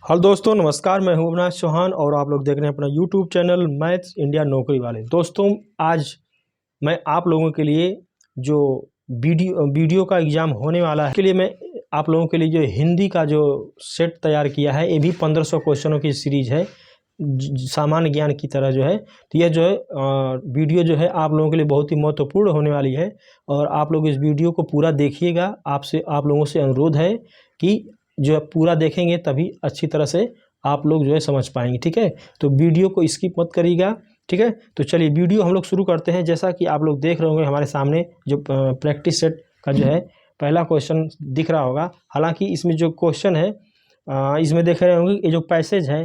Hello दोस्तों, नमस्कार। मैं हूं अविनाश चौहान और आप लोग देख रहे हैं अपना यूट्यूब चैनल मैथ्स इंडिया नौकरी वाले। दोस्तों, आज मैं आप लोगों के लिए जो वीडियो का एग्ज़ाम होने वाला है के लिए मैं आप लोगों के लिए जो हिंदी का जो सेट तैयार किया है, ये भी 1500 क्वेश्चनों की सीरीज़ है सामान्य ज्ञान की तरह जो है। तो यह जो है वीडियो जो है आप लोगों के लिए बहुत ही महत्वपूर्ण होने वाली है और आप लोग इस वीडियो को पूरा देखिएगा। आप लोगों से अनुरोध है कि जो है पूरा देखेंगे तभी अच्छी तरह से आप लोग जो है समझ पाएंगे। ठीक है, तो वीडियो को स्किप मत करिएगा। ठीक है, तो चलिए वीडियो हम लोग शुरू करते हैं। जैसा कि आप लोग देख रहे होंगे हमारे सामने जो प्रैक्टिस सेट का जो है पहला क्वेश्चन दिख रहा होगा। हालांकि इसमें जो क्वेश्चन है इसमें देख रहे होंगे ये जो पैसेज है,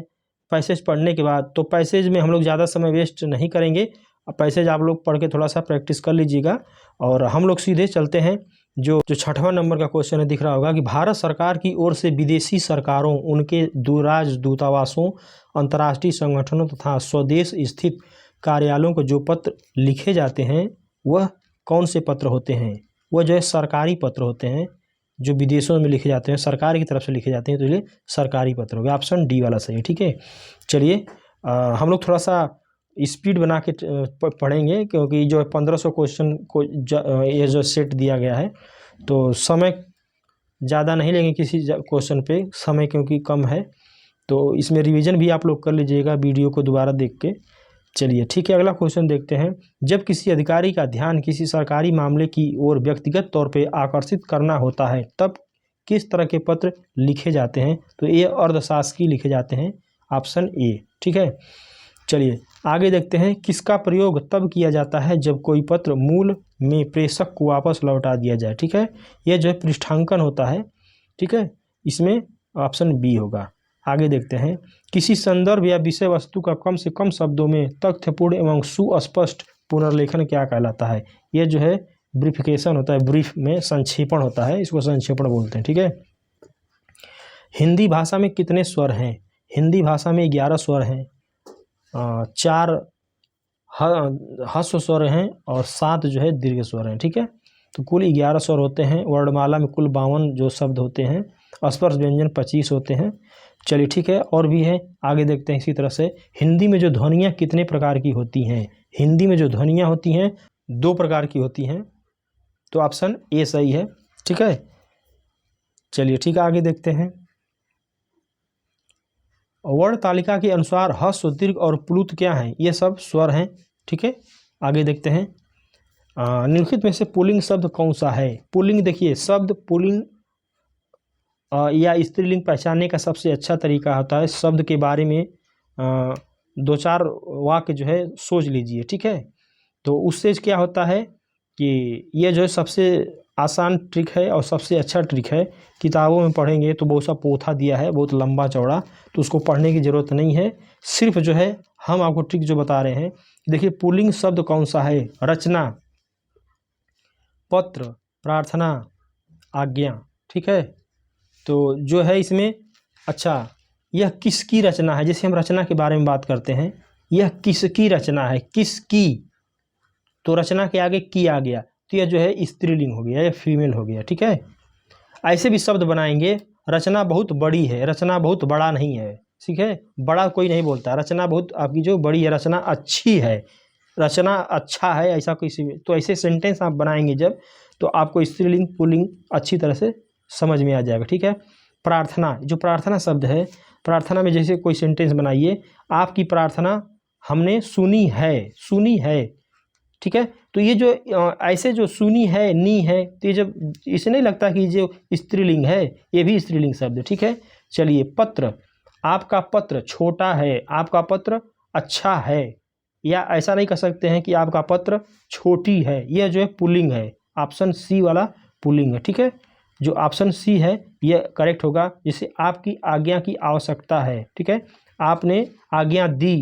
पैसेज पढ़ने के बाद तो पैसेज में हम लोग ज़्यादा समय वेस्ट नहीं करेंगे। पैसेज आप लोग पढ़ के थोड़ा सा प्रैक्टिस कर लीजिएगा और हम लोग सीधे चलते हैं। जो 6वां नंबर का क्वेश्चन है दिख रहा होगा कि भारत सरकार की ओर से विदेशी सरकारों, उनके दूतावासों, अंतर्राष्ट्रीय संगठनों तथा स्वदेश स्थित कार्यालयों को जो पत्र लिखे जाते हैं वह कौन से पत्र होते हैं? वह जो है सरकारी पत्र होते हैं जो विदेशों में लिखे जाते हैं, सरकार की तरफ से लिखे जाते हैं, तो ये सरकारी पत्र हो गया। ऑप्शन डी वाला सही है। ठीक है, चलिए हम लोग थोड़ा सा स्पीड बना के पढ़ेंगे क्योंकि जो 1500 क्वेश्चन को ये जो सेट दिया गया है तो समय ज़्यादा नहीं लेंगे किसी क्वेश्चन पे, समय क्योंकि कम है। तो इसमें रिवीजन भी आप लोग कर लीजिएगा वीडियो को दोबारा देख के। चलिए ठीक है, अगला क्वेश्चन देखते हैं। जब किसी अधिकारी का ध्यान किसी सरकारी मामले की ओर व्यक्तिगत तौर पे आकर्षित करना होता है तब किस तरह के पत्र लिखे जाते हैं? तो ये अर्धशासकीय लिखे जाते हैं, ऑप्शन ए। ठीक है, चलिए आगे देखते हैं। किसका प्रयोग तब किया जाता है जब कोई पत्र मूल में प्रेषक को वापस लौटा दिया जाए? ठीक है, यह जो है पृष्ठांकन होता है। ठीक है, इसमें ऑप्शन बी होगा। आगे देखते हैं। किसी संदर्भ या विषय वस्तु का कम से कम शब्दों में तथ्यपूर्ण एवं सुस्पष्ट पुनर्लेखन क्या कहलाता है? यह जो है ब्रीफिकेशन होता है, ब्रीफ में संक्षेपण होता है, इसको संक्षेपण बोलते हैं। ठीक है, हिंदी भाषा में कितने स्वर हैं? हिंदी भाषा में 11 स्वर हैं, 4 ह्रस्व स्वर हैं और 7 जो है दीर्घ स्वर हैं। ठीक है, तो कुल 11 स्वर होते हैं। वर्णमाला में कुल 52 जो शब्द होते हैं। स्पर्श व्यंजन 25 होते हैं। चलिए ठीक है, और भी है, आगे देखते हैं। इसी तरह से हिंदी में जो ध्वनियाँ कितने प्रकार की होती हैं? हिंदी में जो ध्वनियाँ होती हैं 2 प्रकार की होती हैं, तो ऑप्शन ए सही है। ठीक है, चलिए ठीक है, आगे देखते हैं। वर्ण तालिका के अनुसार ह्रस्व, दीर्घ और प्लुत क्या हैं? ये सब स्वर हैं। ठीक है, आगे देखते हैं। निम्नलिखित में से पुल्लिंग शब्द कौन सा है? पुल्लिंग, देखिए शब्द पुल्लिंग या स्त्रीलिंग पहचानने का सबसे अच्छा तरीका होता है शब्द के बारे में 2-4 वाक्य जो है सोच लीजिए। ठीक है, तो उससे क्या होता है कि यह जो है सबसे आसान ट्रिक है और सबसे अच्छा ट्रिक है। किताबों में पढ़ेंगे तो बहुत सा पोथा दिया है, बहुत लंबा चौड़ा, तो उसको पढ़ने की ज़रूरत नहीं है। सिर्फ जो है हम आपको ट्रिक जो बता रहे हैं। देखिए पुल्लिंग शब्द कौन सा है? रचना, पत्र, प्रार्थना, आज्ञा। ठीक है, तो जो है इसमें अच्छा यह किसकी रचना है? जैसे हम रचना के बारे में बात करते हैं, यह किसकी रचना है? किसकी, तो रचना के आगे की आ गया तो यह जो है स्त्रीलिंग हो गया या फीमेल हो गया। ठीक है, ऐसे भी शब्द बनाएंगे। रचना बहुत बड़ी है, रचना बहुत बड़ा नहीं है। ठीक है, बड़ा कोई नहीं बोलता, रचना बहुत आपकी जो बड़ी है, रचना अच्छी है, रचना अच्छा है, ऐसा किसी में तो ऐसे सेंटेंस आप बनाएंगे जब, तो आपको स्त्रीलिंग पुल्लिंग अच्छी तरह से समझ में आ जाएगा। ठीक है, प्रार्थना, जो प्रार्थना शब्द है, प्रार्थना में जैसे कोई सेंटेंस बनाइए, आपकी प्रार्थना हमने सुनी है, सुनी है। ठीक है, तो ये जो ऐसे जो सुनी है, नी है, तो ये जब इसे नहीं लगता कि जो स्त्रीलिंग है, ये भी स्त्रीलिंग शब्द है। ठीक है, चलिए पत्र, आपका पत्र छोटा है, आपका पत्र अच्छा है, या ऐसा नहीं कह सकते हैं कि आपका पत्र छोटी है, यह जो है पुल्लिंग है। ऑप्शन सी वाला पुल्लिंग है। ठीक है, जो ऑप्शन सी है यह करेक्ट होगा। जैसे आपकी आज्ञा की आवश्यकता है। ठीक है, आपने आज्ञा दी।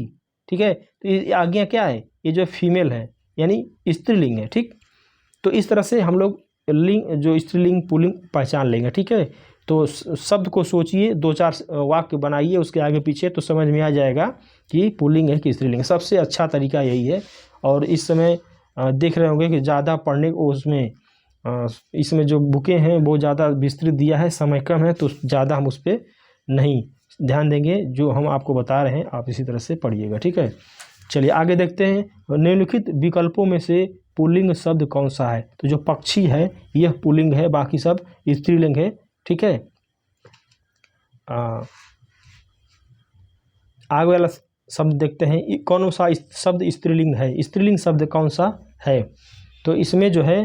ठीक है, तो ये आज्ञा क्या है? ये जो फीमेल है यानी स्त्रीलिंग है। ठीक, तो इस तरह से हम लोग लिंग जो स्त्रीलिंग पुल्लिंग पहचान लेंगे। ठीक है, तो शब्द को सोचिए, 2-4 वाक्य बनाइए उसके आगे पीछे, तो समझ में आ जाएगा कि पुल्लिंग है कि स्त्रीलिंग। सबसे अच्छा तरीका यही है। और इस समय देख रहे होंगे कि ज़्यादा पढ़ने को उसमें इसमें जो बुकें हैं वो ज़्यादा विस्तृत दिया है, समय कम है तो ज़्यादा हम उस पर नहीं ध्यान देंगे, जो हम आपको बता रहे हैं आप इसी तरह से पढ़िएगा, ठीक है। चलिए आगे देखते हैं। निम्नलिखित विकल्पों में से पुल्लिंग शब्द कौन सा है? तो जो पक्षी है यह पुल्लिंग है, बाकी सब स्त्रीलिंग है, ठीक है। आगे वाला शब्द देखते हैं, कौन सा शब्द स्त्रीलिंग है? स्त्रीलिंग शब्द कौन सा है? तो इसमें जो है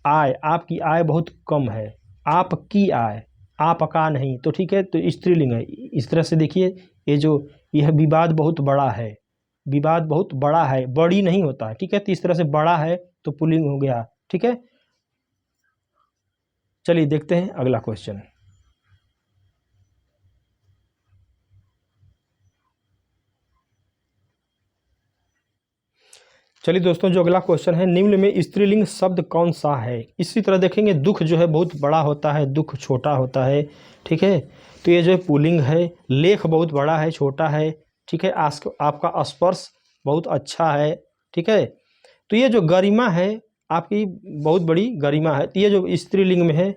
आय, आपकी आय बहुत कम है, आपकी आय, आपका नहीं, तो ठीक है, तो स्त्रीलिंग है। इस तरह से देखिए, यह विवाद बहुत बड़ा है, विवाद बहुत बड़ा है, बड़ी नहीं होता है, ठीक है। तो इस तरह से बड़ा है तो पुल्लिंग हो गया, ठीक है। चलिए देखते हैं अगला क्वेश्चन। चलिए दोस्तों, जो अगला क्वेश्चन है, निम्न में स्त्रीलिंग शब्द कौन सा है? इसी तरह देखेंगे, दुख जो है बहुत बड़ा होता है, दुख छोटा होता है, ठीक है। तो ये जो है पुल्लिंग है। लेख बहुत बड़ा है, छोटा है, ठीक है। आपका स्पर्श बहुत अच्छा है, ठीक है। तो ये जो गरिमा है, आपकी बहुत बड़ी गरिमा है, तो ये जो स्त्रीलिंग में है,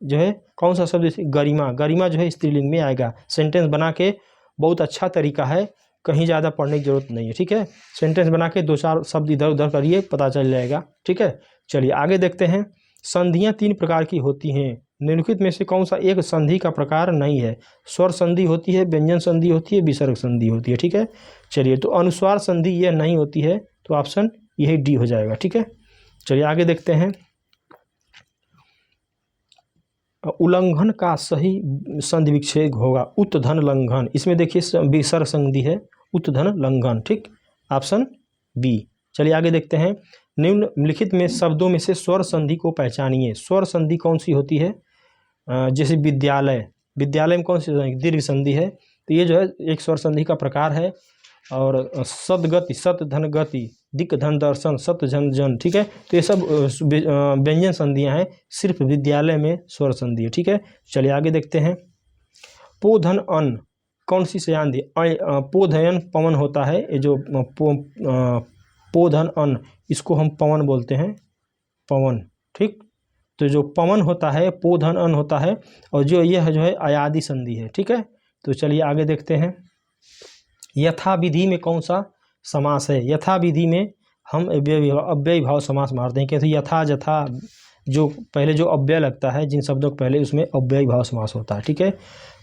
जो है कौन सा शब्द? गरिमा, गरिमा जो है स्त्रीलिंग में आएगा। सेंटेंस बना के बहुत अच्छा तरीका है, कहीं ज़्यादा पढ़ने की जरूरत नहीं है, ठीक है। सेंटेंस बना के 2-4 शब्द इधर उधर करिए, पता चल जाएगा, ठीक है। चलिए आगे देखते हैं। संधियाँ 3 प्रकार की होती हैं, निम्नलिखित में से कौन सा एक संधि का प्रकार नहीं है? स्वर संधि होती है, व्यंजन संधि होती है, विसर्ग संधि होती है, ठीक है। चलिए, तो अनुस्वार संधि यह नहीं होती है, तो ऑप्शन यही डी हो जाएगा, ठीक है। चलिए आगे देखते हैं। उल्लंघन का सही संधि विच्छेद होगा उत्धन लंघन। इसमें देखिए विसर्ग संधि है, उत्धन लंघन, ठीक, ऑप्शन बी। चलिए आगे देखते हैं। निम्नलिखित में शब्दों में से स्वर संधि को पहचानिए। स्वर संधि कौन सी होती है? जैसे विद्यालय, विद्यालय में कौन सी दीर्घ संधि है, तो ये जो है एक स्वर संधि का प्रकार है। और सदगति, सत धन गति, दिक धन दर्शन, सत जन जन, ठीक है। तो ये सब व्यंजन संधियां हैं, सिर्फ विद्यालय में स्वर संधि है, ठीक है। चलिए आगे देखते हैं। पोधन अन्न कौन सी संधि? पोधयन पवन होता है, ये जो पोधन अन्न, इसको हम पवन बोलते हैं, पवन, ठीक। तो जो पवन होता है पोधन अन्न होता है, और जो यह जो है अयादि संधि है, ठीक है। तो चलिए आगे देखते हैं। यथाविधि में कौन सा समास है? यथाविधि में हम अव्ययी भाव समास मारते हैं, कैसे? यथा जथा, जो पहले जो अव्यय लगता है जिन शब्दों को पहले, उसमें अव्ययी भाव समास होता है, ठीक है।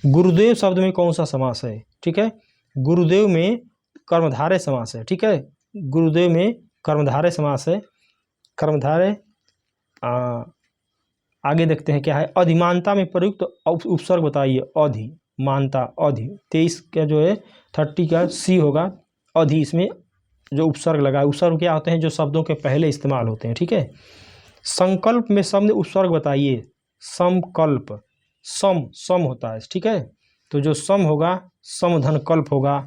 गुरुदेव शब्द में कौन सा समास है? ठीक है, गुरुदेव में कर्मधारय समास है, ठीक है। गुरुदेव में कर्मधारय समास है, कर्मधारय। आगे देखते हैं क्या है। अधिमानता में प्रयुक्त उपसर्ग बताइए। अधिमानता, अधि 23 का जो है 30 का सी होगा, अधि, इसमें जो उपसर्ग लगा है। उपसर्ग क्या होते हैं? जो शब्दों के पहले इस्तेमाल होते हैं, ठीक है। संकल्प में शब्द उपसर्ग बताइए। समकल्प, सम होता है, ठीक है। तो जो सम होगा, समधन कल्प होगा,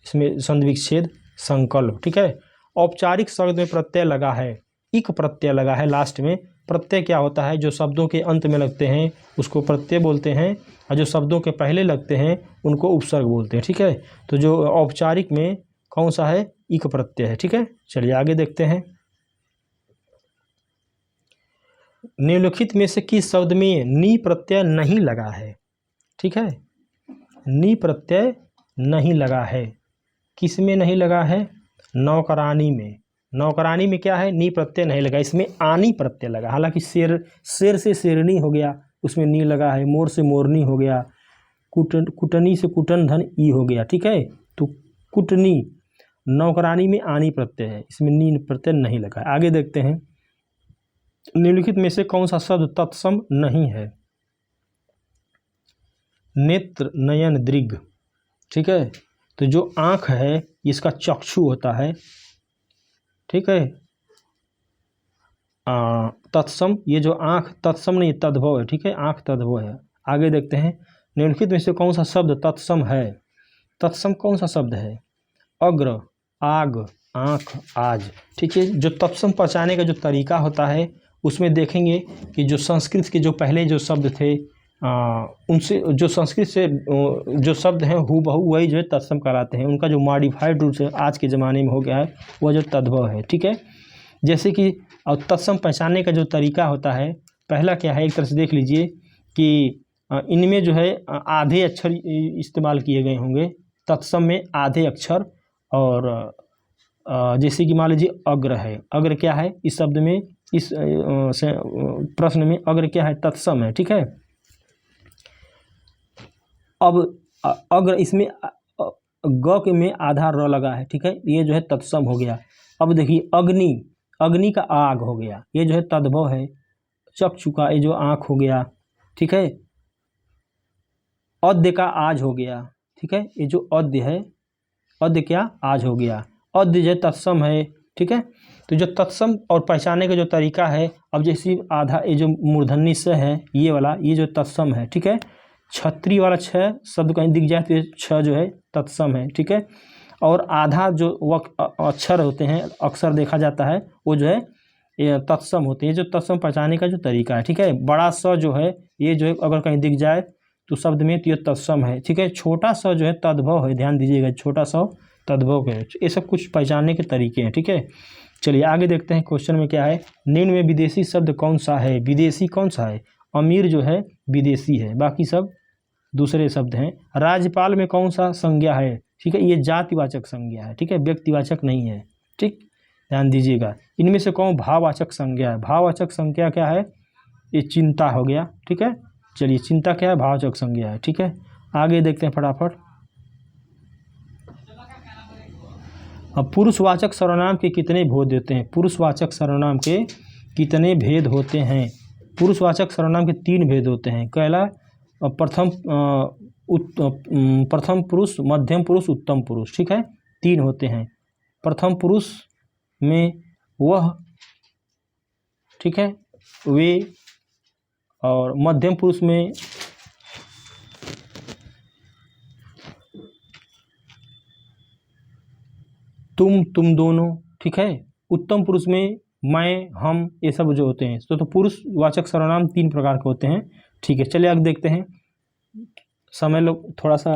इसमें संधि विच्छेद संकल्प, ठीक है। औपचारिक शब्द में प्रत्यय लगा है, इक प्रत्यय लगा है लास्ट में। प्रत्यय क्या होता है? जो शब्दों के अंत में लगते हैं उसको प्रत्यय बोलते हैं, और जो शब्दों के पहले लगते हैं उनको उपसर्ग बोलते हैं, ठीक है। तो जो औपचारिक में कौन सा है? इक प्रत्यय है, ठीक है। चलिए आगे देखते हैं। निम्नलिखित में से किस शब्द में नी प्रत्यय नहीं लगा है? ठीक है, नी प्रत्यय नहीं लगा है। किस में नहीं लगा है? नौकरानी में। नौकरानी में क्या है? नी प्रत्यय नहीं लगा, इसमें आनी प्रत्यय लगा। हालांकि शेर से शेरनी हो गया, उसमें नी लगा है। मोर से मोरनी हो गया, कुटनी से कुटन धन ई हो गया, ठीक है। तो कुटनी, नौकरानी में आनी प्रत्यय है, इसमें नी प्रत्यय नहीं लगा है। आगे देखते हैं। निम्नलिखित में से कौन सा शब्द तत्सम नहीं है? नेत्र, नयन, दृग, ठीक है। तो जो आँख है इसका चक्षु होता है, ठीक है। तत्सम, ये जो आँख तत्सम नहीं, तद्भव है, ठीक है। आँख तद्भव है। आगे देखते हैं। निम्नलिखित में से कौन सा शब्द तत्सम है? तत्सम कौन सा शब्द है? अग्र, आग, आँख, आज, ठीक है। जो तत्सम पहचाने का जो तरीका होता है उसमें देखेंगे कि जो संस्कृत के जो पहले जो शब्द थे, उनसे जो संस्कृत से जो शब्द हैं हूबहू वही जो है तत्सम कहलाते हैं। उनका जो मॉडिफाइड रूप से आज के ज़माने में हो गया है वह जो तद्भव है, ठीक है। जैसे कि और तत्सम पहचानने का जो तरीका होता है, पहला क्या है, एक तरह से देख लीजिए कि इनमें जो है आधे अक्षर इस्तेमाल किए गए होंगे। तत्सम में आधे अक्षर, और जैसे कि मान लीजिए अग्र है, अग्र क्या है इस शब्द में, इस प्रश्न में अग्र क्या है, तत्सम है, ठीक है। अब अग्र इसमें ग के में आधा र लगा है, ठीक है, ये जो है तत्सम हो गया। अब देखिए अग्नि, अग्नि का आग हो गया, ये जो है तद्भव है। चक्षुका, ये जो आँख हो गया, ठीक है। अद्य का आज हो गया, ठीक है, ये जो अद्य है, अद्य क्या आज हो गया, अद्य जो तत्सम है, ठीक है। तो जो तत्सम और पहचानने का जो तरीका है, अब जैसे आधा ये जो मूर्धन्य स है ये वाला, ये जो तत्सम है, ठीक है। छत्री वाला छ शब्द कहीं दिख जाए तो ये छ जो है तत्सम है, ठीक है। और आधा जो अक्षर होते हैं, अक्षर देखा जाता है, वो जो है ये तत्सम होते हैं। जो तत्सम पहचानने का जो तरीका है, ठीक है। बड़ा स जो है ये जो है अगर कहीं दिख जाए तो शब्द में तो ये तत्सम है, ठीक है। छोटा स जो है तद्भव है, ध्यान दीजिएगा, छोटा स तद्भव है। ये सब कुछ पहचानने के तरीके हैं, ठीक है। चलिए आगे देखते हैं क्वेश्चन में क्या है। निम्न में विदेशी शब्द कौन सा है, विदेशी कौन सा है, अमीर जो है विदेशी है, बाकी सब दूसरे शब्द हैं। राज्यपाल में कौन सा संज्ञा है, ठीक है, ये जातिवाचक संज्ञा है, ठीक है, व्यक्तिवाचक नहीं है, ठीक, ध्यान दीजिएगा। इनमें से कौन भाववाचक संज्ञा है, भाववाचक संज्ञा क्या है, ये चिंता हो गया, ठीक है। चलिए चिंता क्या है, भाववाचक संज्ञा है, ठीक है। आगे देखते हैं फटाफट। अब पुरुषवाचक सर्वनाम के कितने भेद होते हैं, पुरुषवाचक सर्वनाम के कितने भेद होते हैं। पुरुषवाचक सर्वनाम के 3 भेद होते हैं। पहला प्रथम पुरुष, मध्यम पुरुष, उत्तम पुरुष, ठीक है, 3 होते हैं। प्रथम पुरुष में वह, ठीक है, वे, और मध्यम पुरुष में तुम दोनों, ठीक है। उत्तम पुरुष में मैं, हम, ये सब जो होते हैं। तो पुरुषवाचक सर्वनाम 3 प्रकार के होते हैं, ठीक है। चलिए आगे देखते हैं, समय लोग थोड़ा सा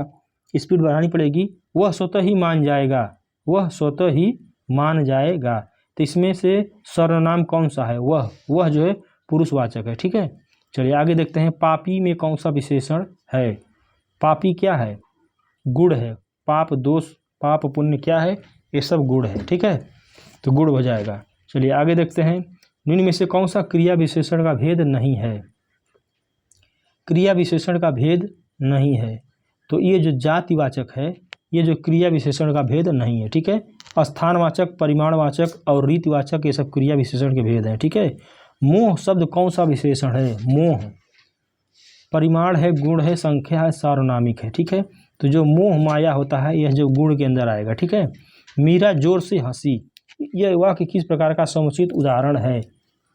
स्पीड बढ़ानी पड़ेगी। वह स्वतः ही मान जाएगा, वह स्वतः ही मान जाएगा, तो इसमें से सर्वनाम कौन सा है, वह जो है पुरुषवाचक है, ठीक है। चलिए आगे देखते हैं। पापी में कौन सा विशेषण है, पापी क्या है, गुण है, पाप दोष पाप पुण्य क्या है, ये सब गुण है, ठीक है, तो गुण हो जाएगा। चलिए आगे देखते हैं। निम्न में से कौन सा क्रिया विशेषण का भेद नहीं है, क्रिया विशेषण का भेद नहीं है, तो ये जो जातिवाचक है, ये जो क्रिया विशेषण का भेद नहीं है, ठीक है। स्थानवाचक, परिमाणवाचक और रीतिवाचक, ये सब क्रिया विशेषण के भेद हैं, ठीक है। मोह शब्द कौन सा विशेषण है, मोह परिमाण है, गुण है, संख्या है, सार्वनामिक है, ठीक है। तो जो मोह माया होता है यह जो गुण के अंदर आएगा, ठीक है। मीरा जोर से हंसी, यह वाक्य किस प्रकार का समुचित उदाहरण है,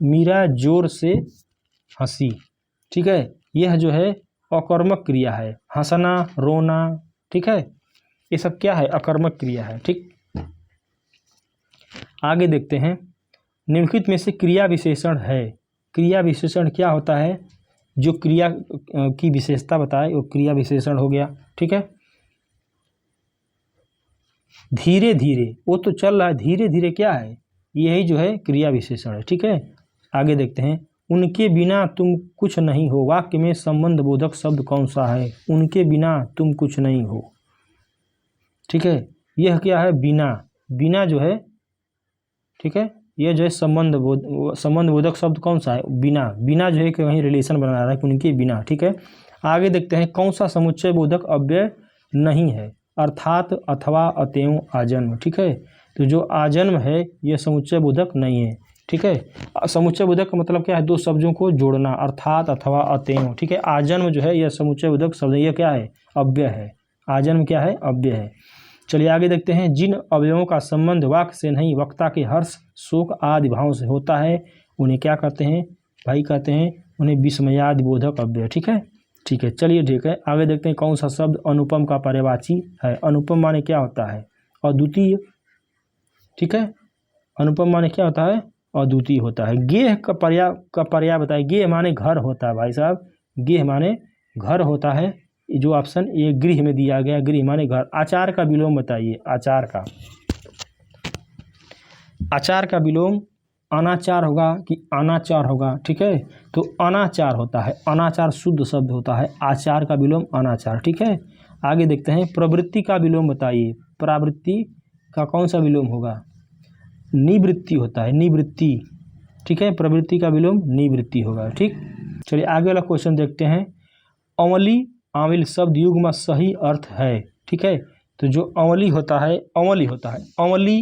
मीरा जोर से हंसी, ठीक है, यह जो है अकर्मक क्रिया है। हंसना, रोना, ठीक है, ये सब क्या है, अकर्मक क्रिया है, ठीक। आगे देखते हैं। निम्नलिखित में से क्रिया विशेषण है, क्रिया विशेषण क्या होता है, जो क्रिया की विशेषता बताए वो क्रिया विशेषण हो गया, ठीक है। धीरे धीरे, वो तो चल रहा है, धीरे धीरे क्या है, यही जो है क्रिया विशेषण है, ठीक है। आगे देखते हैं। उनके बिना तुम कुछ नहीं हो, वाक्य में संबंध बोधक शब्द कौन सा है, उनके बिना तुम कुछ नहीं हो, ठीक है, यह क्या है, बिना, बिना जो है, ठीक है, यह जो है संबंध बोधक शब्द कौन सा है, बिना, बिना जो है कहीं रिलेशन बना रहा है, उनके बिना, ठीक है। आगे देखते हैं। कौन सा समुच्चय बोधक अव्यय नहीं है, अर्थात, अथवा, अतएव, आजन्म, ठीक है। तो जो आजन्म है यह समुच्चय बोधक नहीं है, ठीक है। समुच्चय बोधक का मतलब क्या है, 2 शब्दों को जोड़ना, अर्थात, अथवा, अतएव, ठीक है। आजन्म जो है यह समुच्चय बोधक शब्द, यह क्या है, अव्यय है, आजन्म क्या है, अव्यय है। चलिए आगे देखते हैं। जिन अवयवों का संबंध वाक्य से नहीं वक्ता के हर्ष, शोक आदि भावों से होता है उन्हें क्या कहते हैं भाई, कहते हैं उन्हें विस्मयादि बोधक अव्यय, ठीक है, ठीक है। चलिए ठीक है, आगे देखते हैं। कौन सा शब्द अनुपम का पर्यायवाची है, अनुपम माने क्या होता है, अद्वितीय, ठीक है, अनुपम माने क्या होता है, अद्वितीय होता है। गेह का पर्याय बताइए, गेह माने घर होता है भाई साहब, गेह माने घर होता है, जो ऑप्शन ए गृह में दिया गया, गृह माने घर। आचार का विलोम बताइए, आचार का विलोम अनाचार होगा कि अनाचार होगा, ठीक है। तो अनाचार होता है, अनाचार शुद्ध शब्द होता है, आचार का विलोम अनाचार, ठीक है। आगे देखते हैं, प्रवृत्ति का विलोम बताइए। प्रवृत्ति का कौन सा विलोम होगा? निवृत्ति होता है, निवृत्ति, ठीक है। प्रवृत्ति का विलोम निवृत्ति होगा, ठीक। चलिए आगे वाला क्वेश्चन देखते हैं। अमली आमिल शब्द युग्म सही अर्थ है, ठीक है। तो जो अमली होता है, अमली होता है, अमली,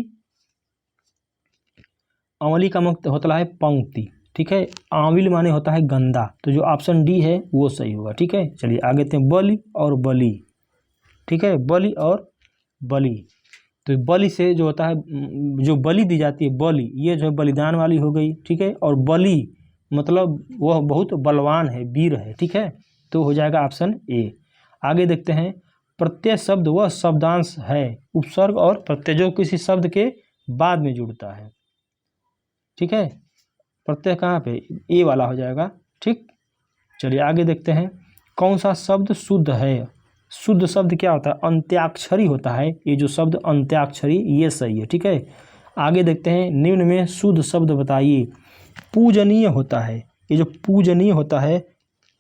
अमली का मुक्त होता है पंक्ति, ठीक है। आमिल माने होता है गंदा, तो जो ऑप्शन डी है वो सही होगा, ठीक है। चलिए आगे देखते हैं, बलि और बलि, ठीक है। बलि और बलि, तो बलि से जो होता है, जो बलि दी जाती है, बलि, ये जो है बलिदान वाली हो गई, ठीक है। और बलि मतलब वह बहुत बलवान है, वीर है, ठीक है। तो हो जाएगा ऑप्शन ए। आगे देखते हैं, प्रत्यय शब्द वह शब्दांश है, उपसर्ग और प्रत्यय जो किसी शब्द के बाद में जुड़ता है, ठीक है। प्रत्यय कहाँ पे? ए वाला हो जाएगा, ठीक। चलिए आगे देखते हैं, कौन सा शब्द शुद्ध है? शुद्ध शब्द क्या होता है? अंत्याक्षरी होता है, ये जो शब्द अंत्याक्षरी, ये सही है, ठीक है। आगे देखते हैं, निम्न में शुद्ध शब्द बताइए। पूजनीय होता है, ये जो पूजनीय होता है,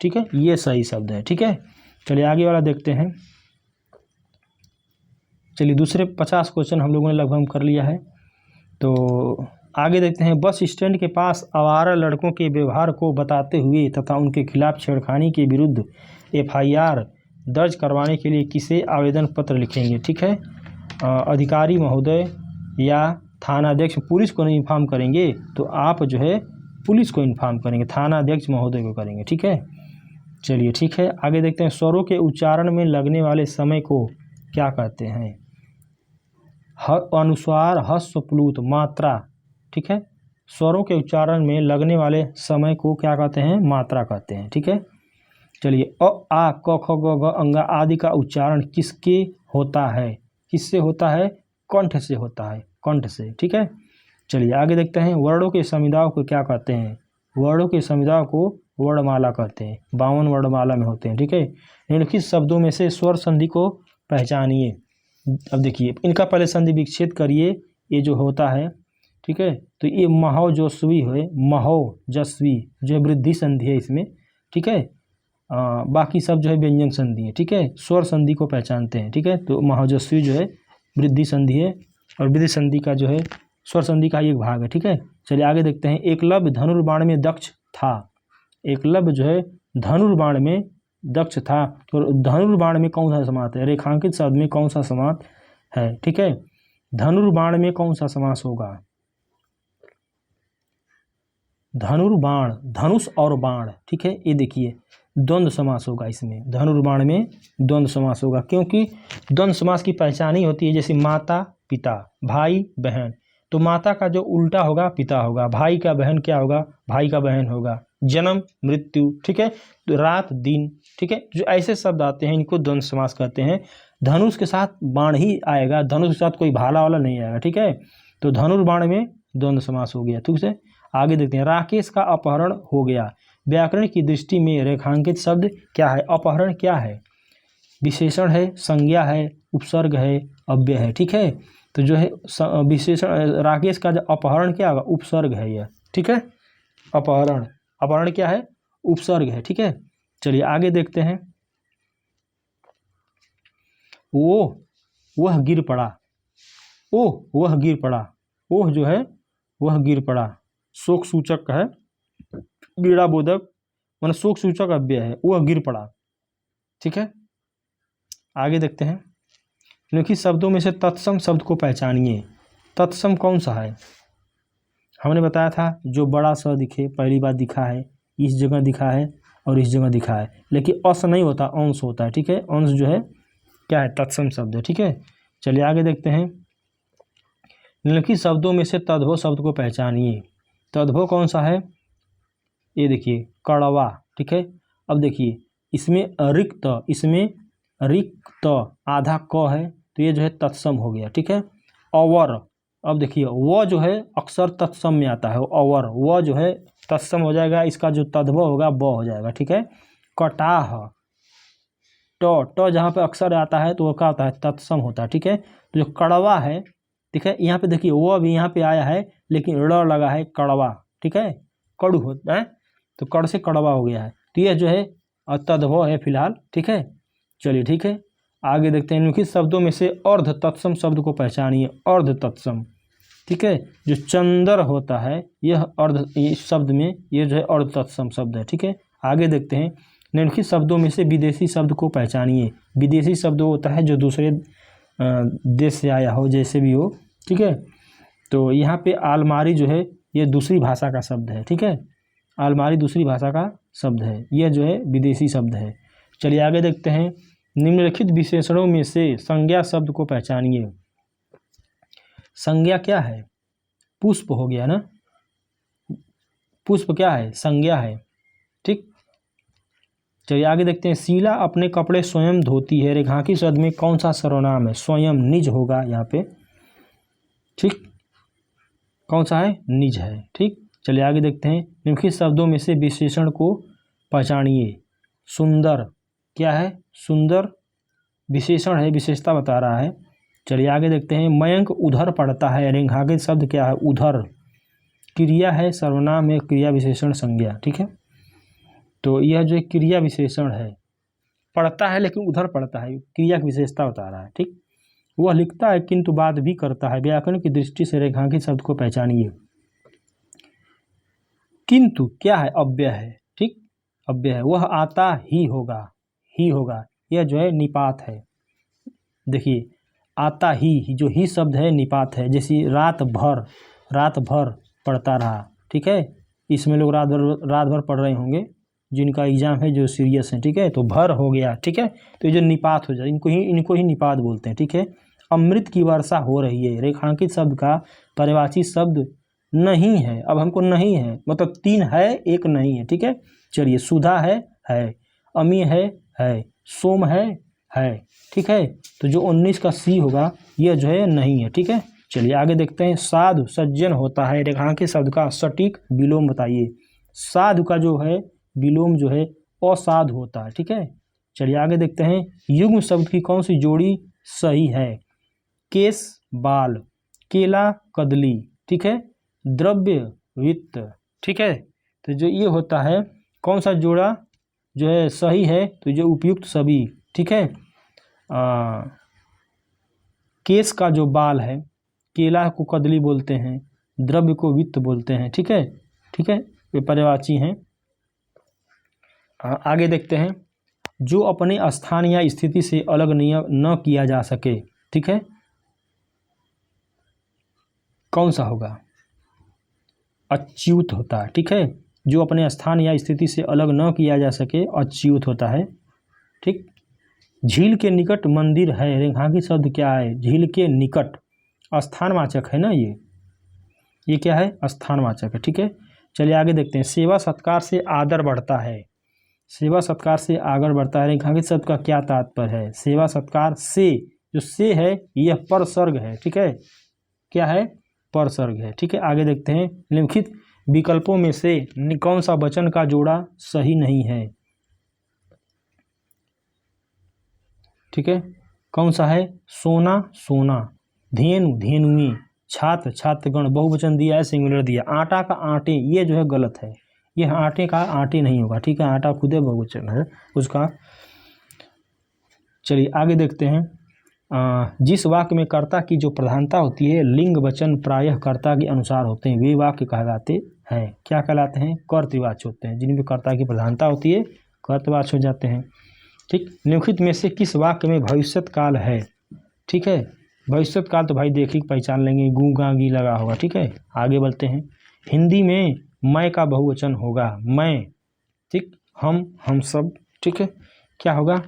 ठीक है, ये सही शब्द है, ठीक है। चलिए आगे वाला देखते हैं। चलिए दूसरे 50 क्वेश्चन हम लोगों ने लगभग कर लिया है। तो आगे देखते हैं, बस स्टैंड के पास आवारा लड़कों के व्यवहार को बताते हुए तथा उनके खिलाफ छेड़खानी के विरुद्ध FIR दर्ज करवाने के लिए किसे आवेदन पत्र लिखेंगे, ठीक है। अधिकारी महोदय या थानाध्यक्ष, पुलिस को नहीं इन्फॉर्म करेंगे तो आप जो है पुलिस को इन्फॉर्म करेंगे, थानाध्यक्ष महोदय को करेंगे, ठीक है। चलिए ठीक है, आगे देखते हैं, स्वरों के उच्चारण में लगने वाले समय को क्या कहते हैं? अनुस्वार, ह्रस्व, प्लुत, मात्रा, ठीक है। स्वरों के उच्चारण में लगने वाले समय को क्या कहते हैं? मात्रा कहते हैं, ठीक है। चलिए, अ, आ, क, ख, ग, घ, अंगा आदि का उच्चारण किसके होता है? किससे होता है? कंठ से होता है, कंठ से, ठीक है। चलिए आगे देखते हैं, वर्णों के समुदाय को क्या कहते हैं? वर्णों के समुदाय को वर्णमाला कहते हैं, 52 वर्णमाला में होते हैं, ठीक है। निम्नलिखित शब्दों में से स्वर संधि को पहचानिए। अब देखिए, इनका पहले संधि विच्छेद करिए, ये जो होता है, ठीक है। तो ये महोजस्वी है, महोजस्वी जो है वृद्धि संधि है इसमें, ठीक है। बाकी सब जो है व्यंजन संधि है, ठीक है। स्वर संधि को पहचानते हैं, ठीक है। तो महोजस्वी जो है वृद्धि संधि है, और वृद्धि संधि का जो है स्वर संधि का एक भाग है, ठीक है। चलिए आगे देखते हैं, एकलव्य धनुर्बाण में दक्ष था। एकलव्य जो है धनुर्बाण में दक्ष था, तो धनुर्बाण में कौन सा समास है? रेखांकित शब्द में कौन सा समास है, ठीक है। धनुर्बाण में कौन सा समास होगा? धनुर्बाण, धनुष और बाण, ठीक है। ये देखिए द्वंद्व समास होगा इसमें, धनुर्बाण में द्वंद्व समास होगा, क्योंकि द्वंद्व समास की पहचान ही होती है, जैसे माता पिता, भाई बहन, तो माता का जो उल्टा होगा पिता होगा, भाई का बहन क्या होगा? भाई का बहन होगा, जन्म मृत्यु, ठीक है। तो रात दिन, ठीक है। जो ऐसे शब्द आते हैं इनको द्वंद्व समास कहते हैं। धनुष के साथ बाण ही आएगा, धनुष के साथ कोई भाला वाला नहीं आएगा, ठीक है। तो धनुर्बाण में द्वंद्व समास हो गया, ठीक है। आगे देखते हैं, राकेश का अपहरण हो गया। व्याकरण की दृष्टि में रेखांकित शब्द क्या है? अपहरण क्या है? विशेषण है, संज्ञा है, उपसर्ग है, अव्यय है, ठीक है। तो जो है विशेषण, राकेश का जो अपहरण क्या होगा? उपसर्ग है यह, ठीक है। अपहरण, अपहरण क्या है? उपसर्ग है, ठीक है। चलिए आगे देखते हैं, वह गिर पड़ा, वह गिर पड़ा, ओह जो है वह गिर पड़ा, शोक सूचक है, पीड़ा बोधक मतलब शोक सूचक अव्यय है, वह गिर पड़ा, ठीक है। आगे देखते हैं, निम्नलिखित शब्दों में से तत्सम शब्द को पहचानिए। तत्सम कौन सा है? हमने बताया था जो बड़ा स दिखे, पहली बार दिखा है, इस जगह दिखा है और इस जगह दिखा है, लेकिन अस नहीं होता, अंश होता है, ठीक है। अंश जो है क्या है? तत्सम शब्द है, ठीक है। चलिए आगे देखते हैं, निम्नलिखित शब्दों में से तद्भव शब्द को पहचानिए। तद्भव कौन सा है? ये देखिए कड़वा, ठीक है। अब देखिए इसमें रिक्त, इसमें रिक्त आधा क है, तो ये जो है तत्सम हो गया, ठीक है। अवर, अब देखिए वह जो है अक्सर तत्सम में आता है, अवर, वह जो है तत्सम हो जाएगा, इसका जो तद्भव होगा ब हो जाएगा, ठीक है। कटाह, ट जहाँ पे अक्सर आता है तो वो क्या होता है? तत्सम होता है, ठीक है। तो जो कड़वा है, ठीक है, यहाँ पे देखिए वो भी यहाँ पे आया है लेकिन ड़ लगा है कड़वा, ठीक है, कड़ू होता है तो कड़ से कड़वा हो गया है, तो यह जो है तद्भव है फिलहाल, ठीक है। चलिए ठीक है, आगे देखते हैं निम्नलिखित शब्दों में से अर्ध तत्सम शब्द को पहचानिए। अर्ध तत्सम, ठीक है, जो चंदर होता है यह अर्ध, इस शब्द में ये जो है अर्ध तत्सम शब्द है, ठीक है। आगे देखते हैं निम्नलिखित शब्दों में से विदेशी शब्द को पहचानिए। विदेशी शब्द होता है जो दूसरे देश से आया हो, जैसे भी हो, ठीक है। तो यहाँ पे अलमारी जो है ये दूसरी भाषा का शब्द है, ठीक है, अलमारी दूसरी भाषा का शब्द है, यह जो है विदेशी शब्द है। चलिए आगे देखते हैं निम्नलिखित विशेषणों में से संज्ञा शब्द को पहचानिए। संज्ञा क्या है? पुष्प हो गया ना, पुष्प क्या है? संज्ञा है, ठीक। चलिए आगे देखते हैं शीला अपने कपड़े स्वयं धोती है। रेखांकित शब्द में कौन सा सर्वनाम है? स्वयं, निज होगा यहाँ पे, ठीक, कौन सा है? निज है, ठीक। चलिए आगे देखते हैं निम्नलिखित शब्दों में से विशेषण को पहचानिए। सुंदर क्या है? सुंदर विशेषण है, विशेषता बता रहा है। चलिए आगे देखते हैं मयंक उधर पढ़ता है। रेखांकित शब्द क्या है? उधर, क्रिया है, सर्वनाम है, क्रिया विशेषण संज्ञा, ठीक है। तो यह जो क्रिया विशेषण है, पढ़ता है लेकिन उधर पढ़ता है, क्रिया की विशेषता बता रहा है, ठीक। वह लिखता है किंतु बात भी करता है। व्याकरण की दृष्टि से रेखांकित शब्द को पहचानिए। किंतु क्या है? अव्यय है, ठीक, अव्यय है। वह आता ही होगा, ही होगा, यह जो है निपात है। देखिए आता ही, जो ही शब्द है निपात है। जैसे रात भर पढ़ता रहा, ठीक है, इसमें लोग रात भर पढ़ रहे होंगे जिनका एग्जाम है, जो सीरियस है, ठीक है, तो भर हो गया, ठीक है, तो ये जो निपात हो जाए, इनको ही निपात बोलते हैं, ठीक है। अमृत की वर्षा हो रही है। रेखांकित शब्द का पर्यायवाची शब्द नहीं है। अब हमको नहीं है मतलब 3 है, 1 नहीं है, ठीक है। चलिए सुधा है, अमी है, सोम है, ठीक है। तो जो 19 का सी होगा यह जो है नहीं है, ठीक है। चलिए आगे देखते हैं साधु सज्जन होता है। रेखांकित शब्द का सटीक विलोम बताइए। साधु का जो है विलोम जो है असाधु होता है, ठीक है। चलिए आगे देखते हैं युग्म शब्द की कौन सी जोड़ी सही है? केस बाल, केला कदली, ठीक है, द्रव्य वित्त, ठीक है। तो जो ये होता है कौन सा जोड़ा जो है सही है? तो जो उपयुक्त सभी, ठीक है। केस का जो बाल है, केला को कदली बोलते हैं, द्रव्य को वित्त बोलते हैं, ठीक है, ठीक है, ये पर्यायवाची हैं। आगे देखते हैं जो अपने स्थान या स्थिति से अलग नियम न किया जा सके, ठीक है, कौन सा होगा? अच्युत होता है, ठीक है, जो अपने स्थान या स्थिति से अलग न किया जा सके अच्युत होता है, ठीक। झील के निकट मंदिर है। रेखांकित शब्द क्या है? झील के निकट, स्थानवाचक है ना, ये क्या है? स्थानवाचक है, ठीक है। चलिए आगे देखते हैं सेवा सत्कार से आदर बढ़ता है। सेवा सत्कार से आगे बढ़ता है। रेखांकित शब्द का क्या तात्पर्य है? सेवा सत्कार से, जो से है यह परसर्ग है, ठीक है, क्या है? परसर्ग है, ठीक है। आगे देखते हैं निम्नलिखित विकल्पों में से कौन सा वचन का जोड़ा सही नहीं है? ठीक है, कौन सा है? सोना सोना, धेनु धेनुएं, छात्र छात्रगण, बहुवचन दिया है, सिंगुलर दिया। आटा का आटे, ये जो है गलत है, यह आटे का आटे नहीं होगा, ठीक है, आटा खुद बहुवचन है उसका। चलिए आगे देखते हैं जिस वाक्य में कर्ता की जो प्रधानता होती है लिंग वचन प्रायः कर्ता के अनुसार होते हैं, वे वाक्य कहलाते हैं, क्या कहलाते हैं? कर्तृवाच्य होते हैं। जिनमें कर्ता की प्रधानता होती है कर्तृवाच्य हो जाते हैं, ठीक। निम्नलिखित में से किस वाक्य में भविष्यत काल है? ठीक है, भविष्यत काल तो भाई देखिए पहचान लेंगे, गू गा गी लगा होगा, ठीक है। आगे बढ़ते हैं हिंदी में मैं का बहुवचन होगा मैं, ठीक, हम सब, ठीक है, क्या होगा?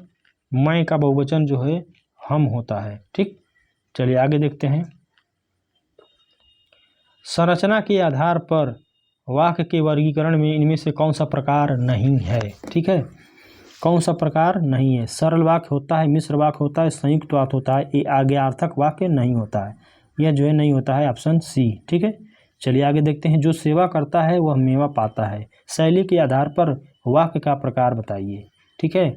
मैं का बहुवचन जो है हम होता है, ठीक। चलिए आगे देखते हैं संरचना के आधार पर वाक्य के वर्गीकरण में इनमें से कौन सा प्रकार नहीं है? ठीक है, कौन सा प्रकार नहीं है? सरल वाक्य होता है, मिश्र वाक्य होता है, संयुक्त वाक्य होता है, ये आज्ञार्थक वाक्य नहीं होता है, यह जो है नहीं होता है, ऑप्शन सी, ठीक है। चलिए आगे देखते हैं जो सेवा करता है वह मेवा पाता है। शैली के आधार पर वाक्य का प्रकार बताइए, ठीक है,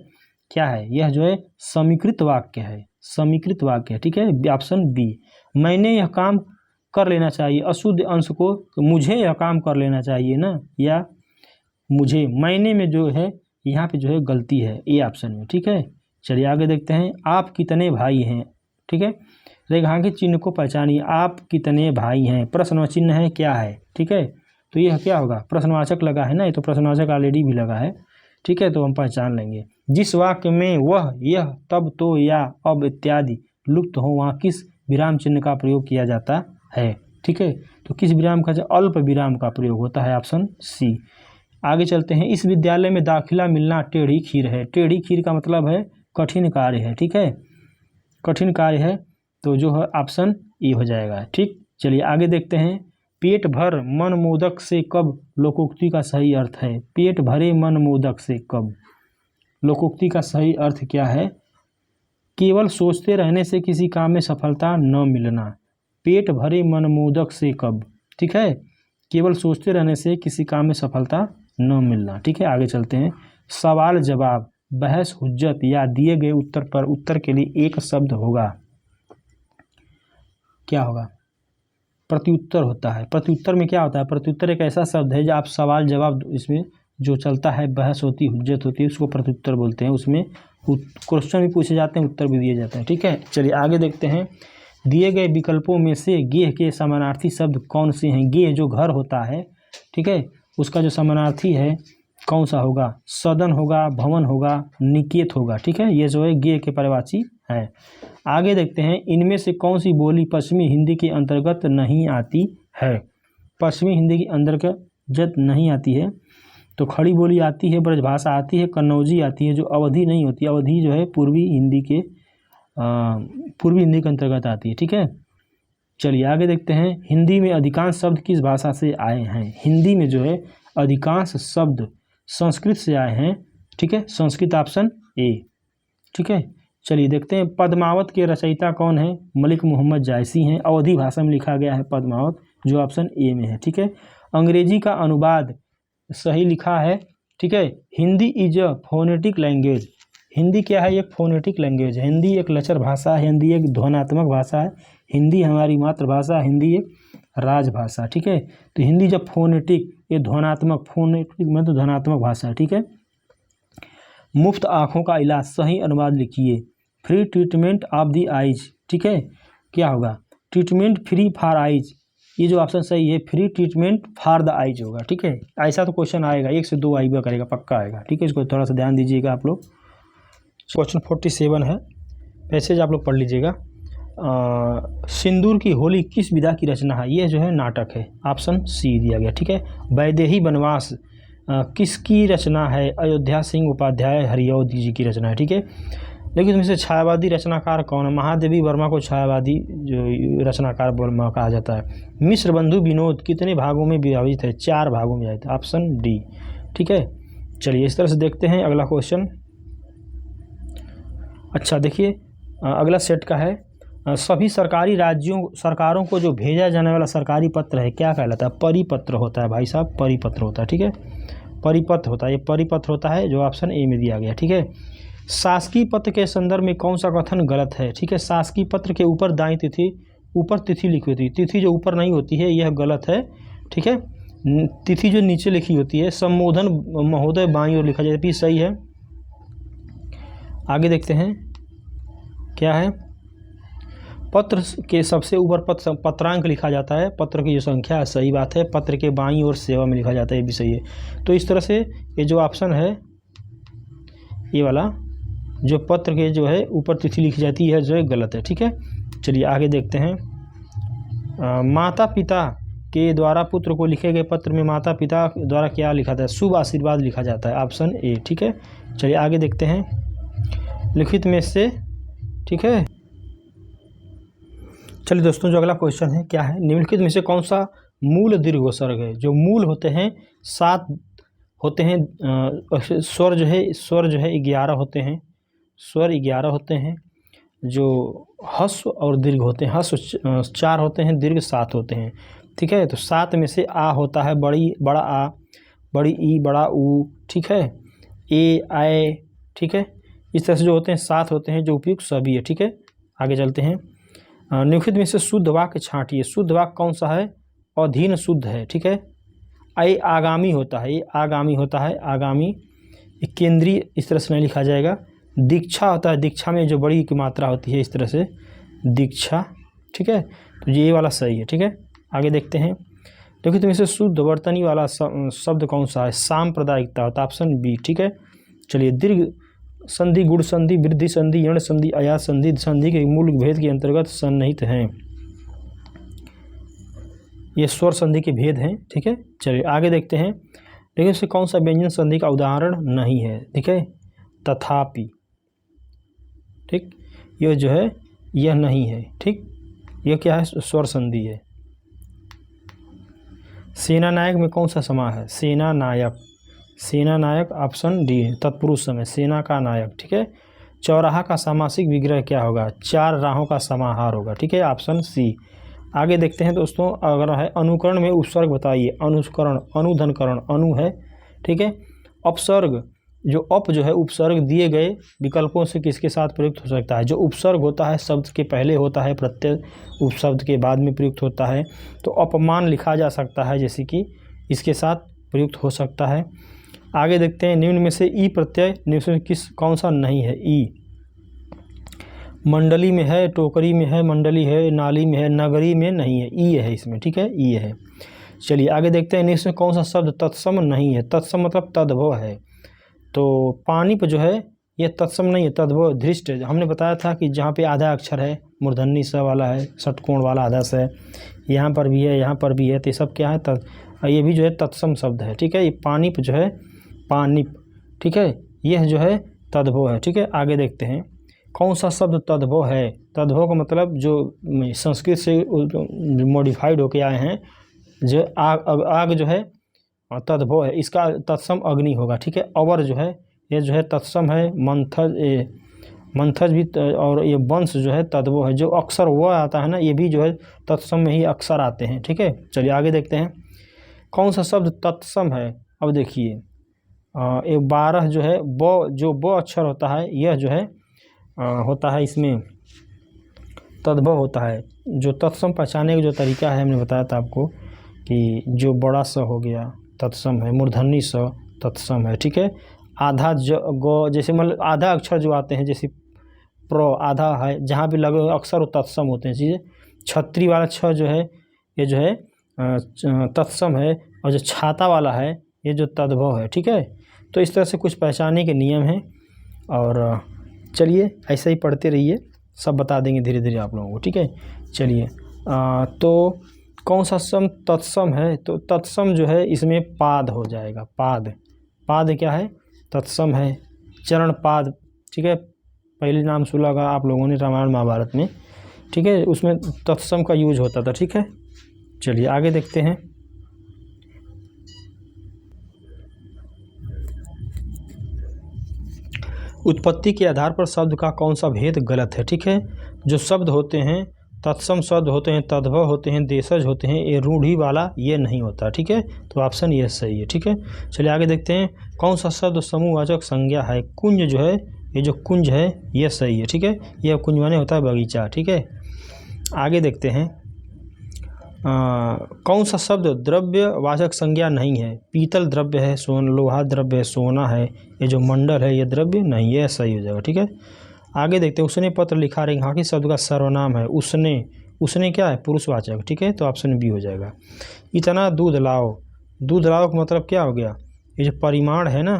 क्या है? यह जो है समीकृत वाक्य है, समीकृत वाक्य है, ठीक है, ऑप्शन बी। मैंने यह काम कर लेना चाहिए, अशुद्ध अंश को मुझे यह काम कर लेना चाहिए ना, या मुझे, मैंने में जो है यहाँ पे जो है गलती है ए ऑप्शन में। ठीक है, चलिए आगे देखते हैं। आप कितने भाई हैं? ठीक है, रेखांकित चिन्ह को पहचानिए। आप कितने भाई हैं? प्रश्नवाचक चिन्ह है, क्या है? ठीक है, तो यह क्या होगा? प्रश्नवाचक लगा है ना, ये तो प्रश्नवाचक ऑलरेडी भी लगा है। ठीक है, तो हम पहचान लेंगे। जिस वाक्य में वह, यह, तब, तो, या, अब इत्यादि लुप्त हो वहाँ किस विराम चिन्ह का प्रयोग किया जाता है? ठीक है, तो किस विराम का? अल्प विराम का प्रयोग होता है, ऑप्शन सी। आगे चलते हैं। इस विद्यालय में दाखिला मिलना टेढ़ी खीर है। टेढ़ी खीर का मतलब है कठिन कार्य है। ठीक है, कठिन कार्य है, तो जो है ऑप्शन ए हो जाएगा। ठीक, चलिए आगे देखते हैं। पेट भर मन मोदक से कब लोकोक्ति का सही अर्थ है? पेट भरे मन मोदक से कब, लोकोक्ति का सही अर्थ क्या है? केवल सोचते रहने से किसी काम में सफलता न मिलना। पेट भरे मन मोदक से कब, ठीक है, केवल सोचते रहने से किसी काम में सफलता न मिलना। ठीक है, आगे चलते हैं। सवाल जवाब, बहस हुज्जत या दिए गए उत्तर पर उत्तर के लिए एक शब्द होगा, क्या होगा? प्रत्युत्तर होता है। प्रत्युत्तर में क्या होता है? प्रत्युत्तर एक ऐसा शब्द है जो आप सवाल जवाब, इसमें जो चलता है, बहस होती, हुज्जत होती है, उसको प्रत्युत्तर बोलते हैं। उसमें क्वेश्चन भी पूछे जाते हैं, उत्तर भी दिए जाते हैं। ठीक है, चलिए आगे देखते हैं। दिए गए विकल्पों में से गेह के समानार्थी शब्द कौन से हैं? गेह जो घर होता है, ठीक है, उसका जो समानार्थी है कौन सा होगा? सदन होगा, भवन होगा, निकेत होगा। ठीक है, ये जो है गेह के पर्यायवाची है। आगे देखते हैं। इनमें से कौन सी बोली पश्चिमी हिंदी के अंतर्गत नहीं आती है? पश्चिमी हिंदी के अंतर्गत नहीं आती है, तो खड़ी बोली आती है, ब्रजभाषा आती है, कन्नौजी आती है, जो अवधी नहीं होती। अवधी जो है पूर्वी हिंदी के अंतर्गत आती है। ठीक है, चलिए आगे देखते हैं। हिंदी में अधिकांश शब्द किस भाषा से आए हैं? हिंदी में जो है अधिकांश शब्द संस्कृत से आए हैं। ठीक है, संस्कृत ऑप्शन ए। ठीक है, चलिए देखते हैं। पद्मावत के रचयिता कौन है? मलिक मोहम्मद जायसी हैं। अवधी भाषा में लिखा गया है पद्मावत, जो ऑप्शन ए में है। ठीक है, अंग्रेजी का अनुवाद सही लिखा है। ठीक है, Hindi is a phonetic language. Hindi क्या है? एक फोनेटिक लैंग्वेज है। हिंदी एक लचर भाषा है, हिंदी एक ध्वन्यात्मक भाषा है, हिंदी हमारी मातृभाषा, हिंदी एक राजभाषा। ठीक है, तो हिंदी जब फोनेटिक, ये ध्वन्यात्मक, फोनेटिक मतलब ध्वन्यात्मक भाषा है। ठीक है, मुफ्त आँखों का इलाज, सही अनुवाद लिखिए। Free treatment of the eyes. ठीक है, क्या होगा? ट्रीटमेंट फ्री फॉर आइज, ये जो ऑप्शन सही है, free treatment for the eyes होगा। ठीक है, ऐसा तो क्वेश्चन आएगा, 1 से 2 आएगा करेगा, पक्का आएगा। ठीक है, इसको थोड़ा सा ध्यान दीजिएगा आप लोग। क्वेश्चन 47 है, पैसेज आप लोग पढ़ लीजिएगा। सिंदूर की होली किस विधा की रचना है? ये जो है नाटक है, ऑप्शन सी दिया गया। ठीक है, वैदेही वनवास किसकी रचना है? अयोध्या सिंह उपाध्याय हरिऔध जी की रचना है। ठीक है, लेकिन इसमें से छायावादी रचनाकार कौन है? महादेवी वर्मा को छायावादी जो रचनाकार वर्मा कहा जाता है। मिश्र बंधु विनोद कितने भागों में विभाजित है? 4 भागों में विभाजित है, ऑप्शन डी। ठीक है, चलिए इस तरह से देखते हैं अगला क्वेश्चन। अच्छा देखिए, अगला सेट का है। सभी सरकारी सरकारों को जो भेजा जाने वाला सरकारी पत्र है, क्या कहलाता है? परिपत्र होता है भाई साहब, परिपत्र होता है। ठीक है, परिपत्र होता है, ये परिपत्र होता है, जो ऑप्शन ए में दिया गया। ठीक है, शासकीय पत्र के संदर्भ में कौन सा कथन गलत है? ठीक है, शासकीय पत्र के ऊपर दाईं तिथि, ऊपर तिथि लिखी होती है, तिथि जो ऊपर नहीं होती है यह गलत है। ठीक है, तिथि जो नीचे लिखी होती है, संबोधन महोदय बाईं ओर लिखा जाता है, सही है। आगे देखते हैं क्या है। पत्र के सबसे ऊपर पत्रांक लिखा जाता है, पत्र की जो संख्या है, सही बात है। पत्र के बाईं ओर सेवा में लिखा जाता है, ये भी सही है। तो इस तरह से ये जो ऑप्शन है, ये वाला जो पत्र के जो है ऊपर तिथि लिखी जाती है, जो है गलत है। ठीक है, चलिए आगे देखते हैं। माता पिता के द्वारा पुत्र को लिखे गए पत्र में माता पिता द्वारा क्या लिखा जाता है? शुभ आशीर्वाद लिखा जाता है, ऑप्शन ए। ठीक है, चलिए आगे देखते हैं लिखित में से। ठीक है, चलिए दोस्तों, जो अगला क्वेश्चन है क्या है? निम्नलिखित में से कौन सा मूल दीर्घोत्सर्ग है? जो मूल होते हैं 7 होते हैं, स्वर जो है 11 होते हैं, स्वर 11 होते हैं। जो ह्रस्व और दीर्घ होते हैं, ह्रस्व 4 होते हैं, दीर्घ 7 होते हैं। ठीक है, तो 7 में से आ होता है, बड़ा आ, बड़ी ई, बड़ा ऊ। ठीक है, ए, आए। ठीक है, इस तरह से जो होते हैं 7 होते हैं, जो उपयुक्त सभी है। ठीक है, आगे चलते हैं। निम्नलिखित में से शुद्ध वाक्य छांटिए। शुद्ध वाक्य कौन सा है? अधीन शुद्ध है, ठीक है। ये आगामी होता है, ये आगामी होता है, आगामी केंद्रीय इस तरह से नहीं लिखा जाएगा। दीक्षा होता है, दीक्षा में जो बड़ी की मात्रा होती है इस तरह से दीक्षा, ठीक है। तो ये वाला सही है, ठीक है। आगे देखते हैं। देखिए तो इससे शुद्ध वर्तनी वाला शब्द कौन सा है? सांप्रदायिकता होता है, ऑप्शन बी, ठीक है। चलिए, दीर्घ संधि, गुण संधि, वृद्धि संधि, यण संधि, अयात संधि संधि के मूल भेद के अंतर्गत सन्निहित हैं। ये स्वर संधि के भेद हैं, ठीक है। चलिए आगे देखते हैं। देखिए इससे कौन सा व्यंजन संधि का उदाहरण नहीं है? ठीक है, तथापि, ठीक। यह जो है यह नहीं है, ठीक। यह क्या है? स्वर संधि है। सेना नायक में कौन सा समास है? सेना नायक, सेना नायक ऑप्शन डी है, तत्पुरुष समय, सेना का नायक, ठीक है। चौराहा का सामासिक विग्रह क्या होगा? चार राहों का समाहार होगा, ठीक है, ऑप्शन सी। आगे देखते हैं दोस्तों। अगर है अनुकरण में उपसर्ग बताइए। अनुकरण, अनुधनकरण, अनु है, ठीक है। अपसर्ग, जो अप जो है उपसर्ग दिए गए विकल्पों से किसके साथ प्रयुक्त हो सकता है? जो उपसर्ग होता है शब्द के पहले होता है, प्रत्यय उपशब्द के बाद में प्रयुक्त होता है। तो अपमान लिखा जा सकता है, जैसे कि इसके साथ प्रयुक्त हो सकता है। आगे देखते हैं। निम्न में से ई प्रत्यय निम्न में कौन सा नहीं है? ई मंडली में है, टोकरी में है, मंडली है, नाली में है, नगरी में नहीं है, ई है इसमें, ठीक है, ई है। चलिए आगे देखते हैं। इसमें कौन सा शब्द तत्सम नहीं है? तत्सम मतलब तद्भव है। तो पानी पर जो है ये तत्सम नहीं है, तद्भव धृष्ट है। हमने बताया था कि जहाँ पे आधा अक्षर है, मूर्धन्य स वाला है, षटकोण वाला आधा स है, यहाँ पर भी है, यहाँ पर भी है, तो ये सब क्या है? ये भी जो है तत्सम शब्द है, ठीक है। ये पानी पर जो है पानिप, ठीक है, यह जो है तद्भव है, ठीक है। आगे देखते हैं। कौन सा शब्द तद्भव है? तद्भव का मतलब जो संस्कृत से मॉडिफाइड होके आए हैं, जो आग जो है तद्भव है, इसका तत्सम अग्नि होगा, ठीक है। अवर जो है ये जो है तत्सम है। मंथज भी और ये वंश जो है तद्भव है। जो अक्षर वह आता है ना, ये भी जो है तत्सम में ही अक्षर आते हैं, ठीक है। चलिए आगे देखते हैं। कौन सा शब्द तत्सम है? अब देखिए, 12 जो है ब अक्षर होता है, यह जो है होता है इसमें तद्भव होता है। जो तत्सम पहचाने का जो तरीका है, हमने बताया था आपको कि जो बड़ा स हो गया तत्सम है, मूर्धन्य स तत्सम है, ठीक है। आधा ग, जैसे मतलब आधा अक्षर जो आते हैं, जैसे प्र आधा है, जहाँ भी लगे अक्षर वो तत्सम होते हैं, चीज़ें। छत्री वाला छ जो है ये जो है तत्सम है, और जो छाता वाला है ये जो तद्भव है, ठीक है। तो इस तरह से कुछ पहचाने के नियम हैं, और चलिए ऐसे ही पढ़ते रहिए, सब बता देंगे धीरे धीरे आप लोगों को, ठीक है। चलिए तो कौन सा सम तत्सम है? तो तत्सम जो है इसमें पाद हो जाएगा, पाद। पाद क्या है? तत्सम है। चरण पाद, ठीक है, पहले नाम सुना होगा आप लोगों ने रामायण महाभारत में, ठीक है, उसमें तत्सम का यूज होता था, ठीक है। चलिए आगे देखते हैं। उत्पत्ति के आधार पर शब्द का कौन सा भेद गलत है? ठीक है, जो शब्द होते हैं तत्सम शब्द होते हैं, तद्भव होते हैं, देशज होते हैं, ये रूढ़ी वाला ये नहीं होता, ठीक है। तो ऑप्शन ये सही है, ठीक है। चलिए आगे देखते हैं। कौन सा शब्द समूहवाचक संज्ञा है? कुंज जो है, ये जो कुंज है ये सही है, ठीक है। यह कुंज माने होता है बगीचा, ठीक है। आगे देखते हैं। कौन सा शब्द द्रव्यवाचक संज्ञा नहीं है? पीतल द्रव्य है, लोहा द्रव्य है, सोना है, ये जो मंडल है ये द्रव्य नहीं, ये सही हो जाएगा, ठीक है। आगे देखते हैं। उसने पत्र लिखा, रेखांकित शब्द का सर्वनाम है उसने। उसने क्या है? पुरुषवाचक, ठीक है। तो ऑप्शन बी हो जाएगा। इतना दूध लाओ, दूध लाओ का मतलब क्या हो गया? ये जो परिमाण है ना,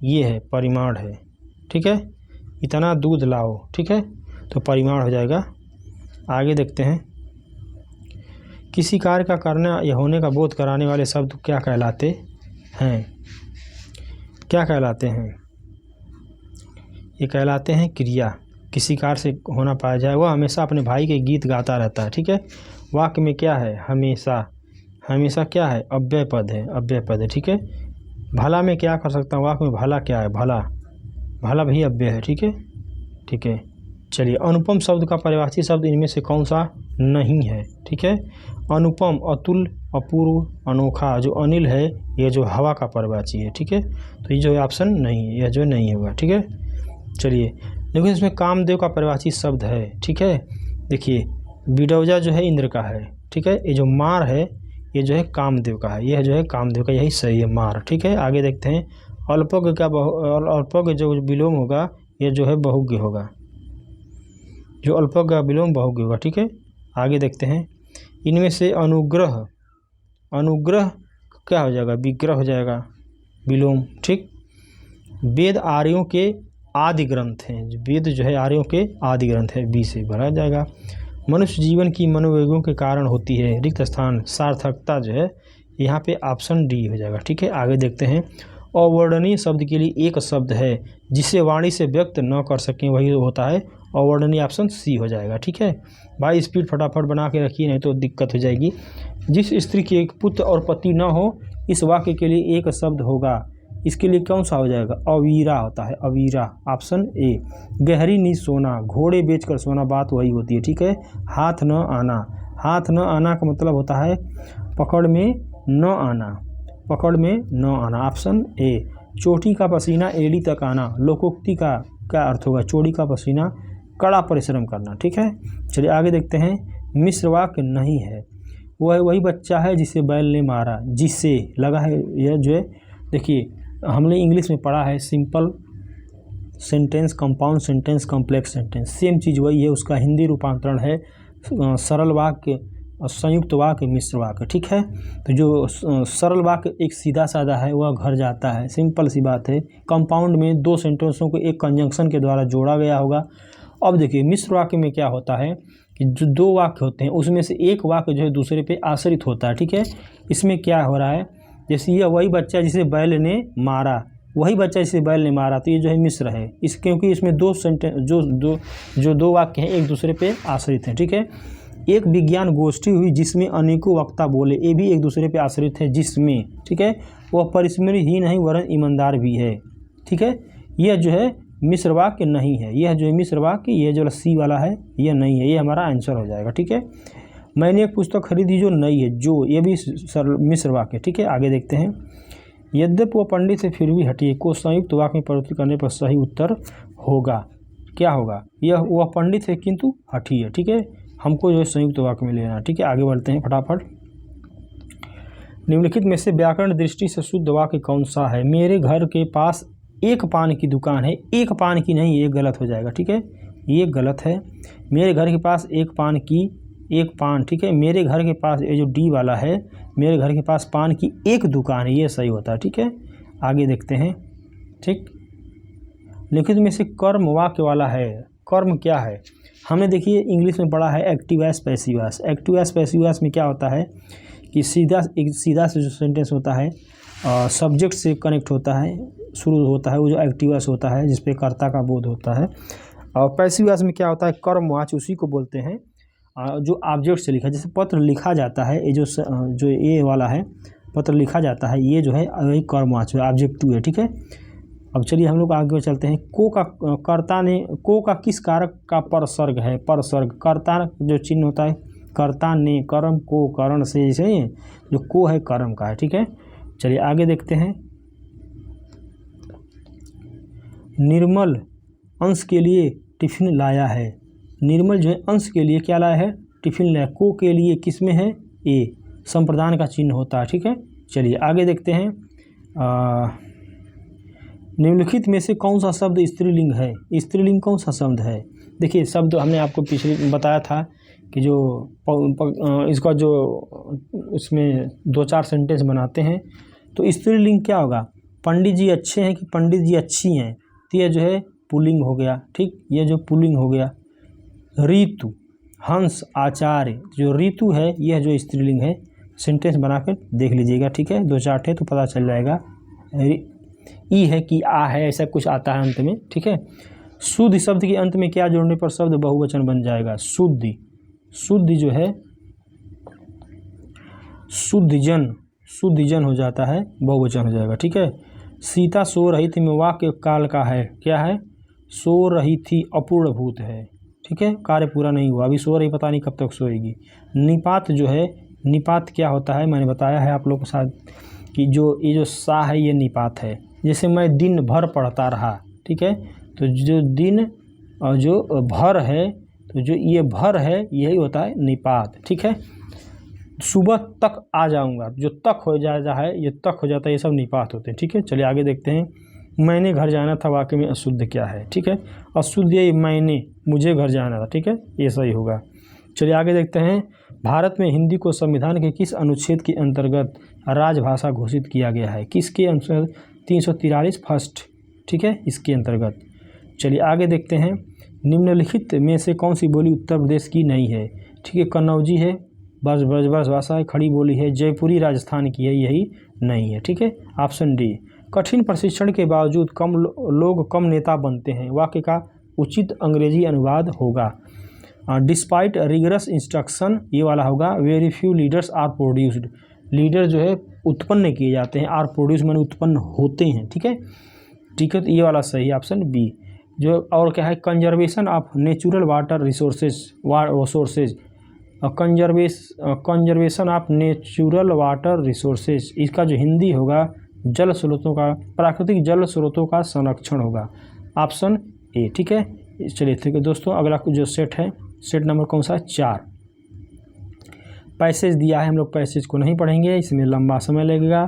ये है परिमाण है, ठीक है। इतना दूध लाओ, ठीक है, तो परिमाण हो जाएगा। आगे देखते हैं। किसी कार्य का करना या होने का बोध कराने वाले शब्द क्या कहलाते हैं? क्या कहलाते हैं? ये कहलाते हैं क्रिया। किसी कार्य से होना पाया जाए, वह हमेशा अपने भाई के गीत गाता रहता है, ठीक है। वाक्य में क्या है? हमेशा। हमेशा क्या है? अव्यय पद है, अव्यय पद है, ठीक है। भला में क्या कर सकता हूँ? वाक्य में भला क्या है? भला, भला भी अव्यय है, ठीक है, ठीक है। चलिए, अनुपम शब्द का परिभाषी शब्द इनमें से कौन सा नहीं है? ठीक है, अनुपम, अतुल, अपूर्व, अनोखा। जो अनिल है ये जो हवा का परिभाषी है, ठीक है। तो ये जो ऑप्शन नहीं है, यह जो नहीं होगा, ठीक है। चलिए देखो, इसमें कामदेव का परिभाषी शब्द है, ठीक है। देखिए बिडौजा जो है इंद्र का है, ठीक है। ये जो मार है ये जो है कामदेव का है, यह जो है कामदेव का, यही सही है मार, ठीक है। आगे देखते हैं अल्पज्ञ का अल्पज्ञ जो विलोम होगा ये जो है बहुज्ञ होगा, जो अल्पज्ञ का विलोम बहुज्ञ होगा, ठीक है। आगे देखते हैं इनमें से अनुग्रह, अनुग्रह क्या हो जाएगा, विग्रह हो जाएगा, विलोम, ठीक। वेद आर्यों के आदि ग्रंथ हैं, वेद जो है आर्यों के आदि ग्रंथ है, बी से भरा जाएगा। मनुष्य जीवन की मनोवेगों के कारण होती है, रिक्त स्थान सार्थकता जो है यहाँ पे ऑप्शन डी हो जाएगा, ठीक है। आगे देखते हैं अवर्णनीय शब्द के लिए एक शब्द है जिसे वाणी से व्यक्त न कर सकें, वही होता है अवर्णनीय, ऑप्शन सी हो जाएगा, ठीक है। भाई स्पीड फटाफट बना के रखिए नहीं तो दिक्कत हो जाएगी। जिस स्त्री के एक पुत्र और पति न हो, इस वाक्य के लिए एक शब्द होगा, इसके लिए कौन सा हो जाएगा, अवीरा होता है, अवीरा, ऑप्शन ए। गहरी नींद सोना, घोड़े बेचकर सोना, बात वही होती है, ठीक है। हाथ न आना, हाथ न आना का मतलब होता है पकड़ में न आना, पकड़ में न आना, ऑप्शन ए। चोटी का पसीना एड़ी तक आना, लोकोक्ति का क्या अर्थ होगा, चोटी का पसीना कड़ा परिश्रम करना, ठीक है। चलिए आगे देखते हैं मिश्र वाक्य नहीं है, वह वही बच्चा है जिसे बैल ने मारा, जिससे लगा है, यह जो है देखिए हमने इंग्लिश में पढ़ा है simple sentence, compound sentence, complex sentence, same चीज़ वही है, उसका हिंदी रूपांतरण है सरल वाक्य, संयुक्त वाक्य, मिश्र वाक्य, ठीक है। तो जो सरल वाक्य एक सीधा साधा है वह घर जाता है, सिंपल सी बात है। कंपाउंड में दो सेंटेंसों को एक कंजंक्शन के द्वारा जोड़ा गया होगा। अब देखिए मिश्र वाक्य में क्या होता है कि जो दो वाक्य होते हैं उसमें से एक वाक्य जो है दूसरे पे आश्रित होता है, ठीक है। इसमें क्या हो रहा है, जैसे यह वही बच्चा जिसे बैल ने मारा, वही बच्चा जिसे बैल ने मारा, तो ये जो है मिश्र है, इस क्योंकि इसमें दो सेंटेंस जो दो वाक्य हैं एक दूसरे पे आश्रित हैं, ठीक है। एक विज्ञान गोष्ठी हुई जिसमें अनेकों वक्ता बोले, ये भी एक दूसरे पे आश्रित है जिसमें, ठीक है। वह परिश्रमी ही नहीं वरन ईमानदार भी है, ठीक है। यह जो है मिश्र वाक्य नहीं है, यह जो है मिश्र वाक्य, यह जो सी वाला है यह नहीं है, ये हमारा आंसर हो जाएगा, ठीक है। मैंने एक पुस्तक खरीदी जो नई है, जो ये भी सरल मिश्र वाक्य, ठीक है। आगे देखते हैं यद्यपि वह पंडित से फिर भी हटिए को संयुक्त वाक्य में परिवर्तित करने पर सही उत्तर होगा, क्या होगा, यह वह पंडित है किंतु हठी है, ठीक है। हमको जो है संयुक्त वाक्य में लेना, ठीक है। आगे बढ़ते हैं फटाफट। निम्नलिखित में से व्याकरण दृष्टि से शुद्ध वाक्य कौन सा है, मेरे घर के पास एक पान की दुकान है, एक पान की नहीं, ये गलत हो जाएगा, ठीक है, ये गलत है। मेरे घर के पास एक पान की, एक पान, ठीक है। मेरे घर के पास, ये जो डी वाला है, मेरे घर के पास पान की एक दुकान है, ये सही होता है, ठीक है। आगे देखते हैं, ठीक। लिखित में से कर्म वाक्य वाला है, कर्म क्या है, हमने देखिए इंग्लिश में पढ़ा है active S passive S. Active S passive S में क्या होता है कि सीधा से जो सेंटेंस होता है सब्जेक्ट से कनेक्ट होता है, शुरू होता है, वो जो एक्टिव एस होता है जिसपे कर्ता का बोध होता है। और पैसिव एस में क्या होता है, कर्मवाच्य, उसी को बोलते हैं जो ऑब्जेक्ट से लिखा, जैसे पत्र लिखा जाता है, ये जो ये वाला है पत्र लिखा जाता है, ये जो है वही कर्मवाच्य ऑब्जेक्टिव है, ठीक है। अब चलिए हम लोग आगे चलते हैं। को का कर्ता ने, को का किस कारक का परसर्ग है, परसर्ग, कर्ता जो चिन्ह होता है, कर्ता ने, कर्म को करण से, जैसे जो को है कर्म का है, ठीक है। चलिए आगे देखते हैं। निर्मल अंश के लिए टिफिन लाया है, निर्मल जो है अंश के लिए क्या लाया है, टिफिन लाया। को के लिए किस में है, ए, संप्रदान का चिन्ह होता है, ठीक है। चलिए आगे देखते हैं। निम्नलिखित में से कौन सा शब्द स्त्रीलिंग है, स्त्रीलिंग कौन सा शब्द है। देखिए शब्द हमने आपको पिछले बताया था कि जो इसका जो इसमें दो चार सेंटेंस बनाते हैं, तो स्त्रीलिंग क्या होगा, पंडित जी अच्छे हैं कि पंडित जी अच्छी हैं, तो यह जो है पुल्लिंग हो गया, ठीक, ये जो पुल्लिंग हो गया। ऋतु, हंस, आचार्य, जो ऋतु है यह जो स्त्रीलिंग है, सेंटेंस बनाकर देख लीजिएगा, ठीक है। दो चार थे तो पता चल जाएगा। ई है कि आ है, ऐसा कुछ आता है अंत में, ठीक है। शुद्ध शब्द के अंत में क्या जोड़ने पर शब्द बहुवचन बन जाएगा, शुद्धि, शुद्धि जो है शुद्धजन, शुद्धजन हो जाता है, बहुवचन हो जाएगा, ठीक है। सीता सो रही थी में वाक्य काल का है, क्या है, सो रही थी अपूर्णभूत है, ठीक है, कार्य पूरा नहीं हुआ, अभी सो रही, पता नहीं कब तक सोएगी। निपात जो है, निपात क्या होता है, मैंने बताया है आप लोगों के साथ कि जो ये जो सा है ये निपात है। जैसे मैं दिन भर पढ़ता रहा, ठीक है, तो जो दिन और जो भर है तो जो ये भर है यही होता है निपात, ठीक है। सुबह तक आ जाऊंगा, जो तक हो जाता है, ये तक हो जाता है, ये सब निपात होते हैं, ठीक है। चलिए आगे देखते हैं। मैंने घर जाना था वाक्य में अशुद्ध क्या है, ठीक है। अशुद्ध ये मैंने, मुझे घर जाना था, ठीक है, ये सही होगा। चलिए आगे देखते हैं। भारत में हिंदी को संविधान के किस अनुच्छेद के अंतर्गत राजभाषा घोषित किया गया है? किसके अनुच्छेद 343 फर्स्ट, ठीक है, इसके अंतर्गत। चलिए आगे देखते हैं। निम्नलिखित में से कौन सी बोली उत्तर प्रदेश की नहीं है? ठीक है, कन्नौजी है, ब्रजभाष भाषा है, खड़ी बोली है, जयपुरी राजस्थान की है, यही नहीं है, ठीक है। Option D. कठिन प्रशिक्षण के बावजूद लोग कम नेता बनते हैं, वाक्य का उचित अंग्रेजी अनुवाद होगा। डिस्पाइट रिगरस इंस्ट्रक्शन, ये वाला होगा। Very few leaders are produced, leader जो है उत्पन्न किए जाते हैं, आर प्रोड्यूस मैंने उत्पन्न होते हैं, ठीक है, ठीक है। तो ये वाला सही है, ऑप्शन बी। जो और क्या है, conservation of natural water resources, conservation of natural water resources, इसका जो हिंदी होगा जल स्रोतों का, प्राकृतिक जल स्रोतों का संरक्षण होगा, ऑप्शन ए, ठीक है। चलिए ठीक है दोस्तों, अगला जो सेट है, सेट नंबर कौन सा है? 4। पैसेज दिया है, हम लोग पैसेज को नहीं पढ़ेंगे, इसमें लंबा समय लगेगा।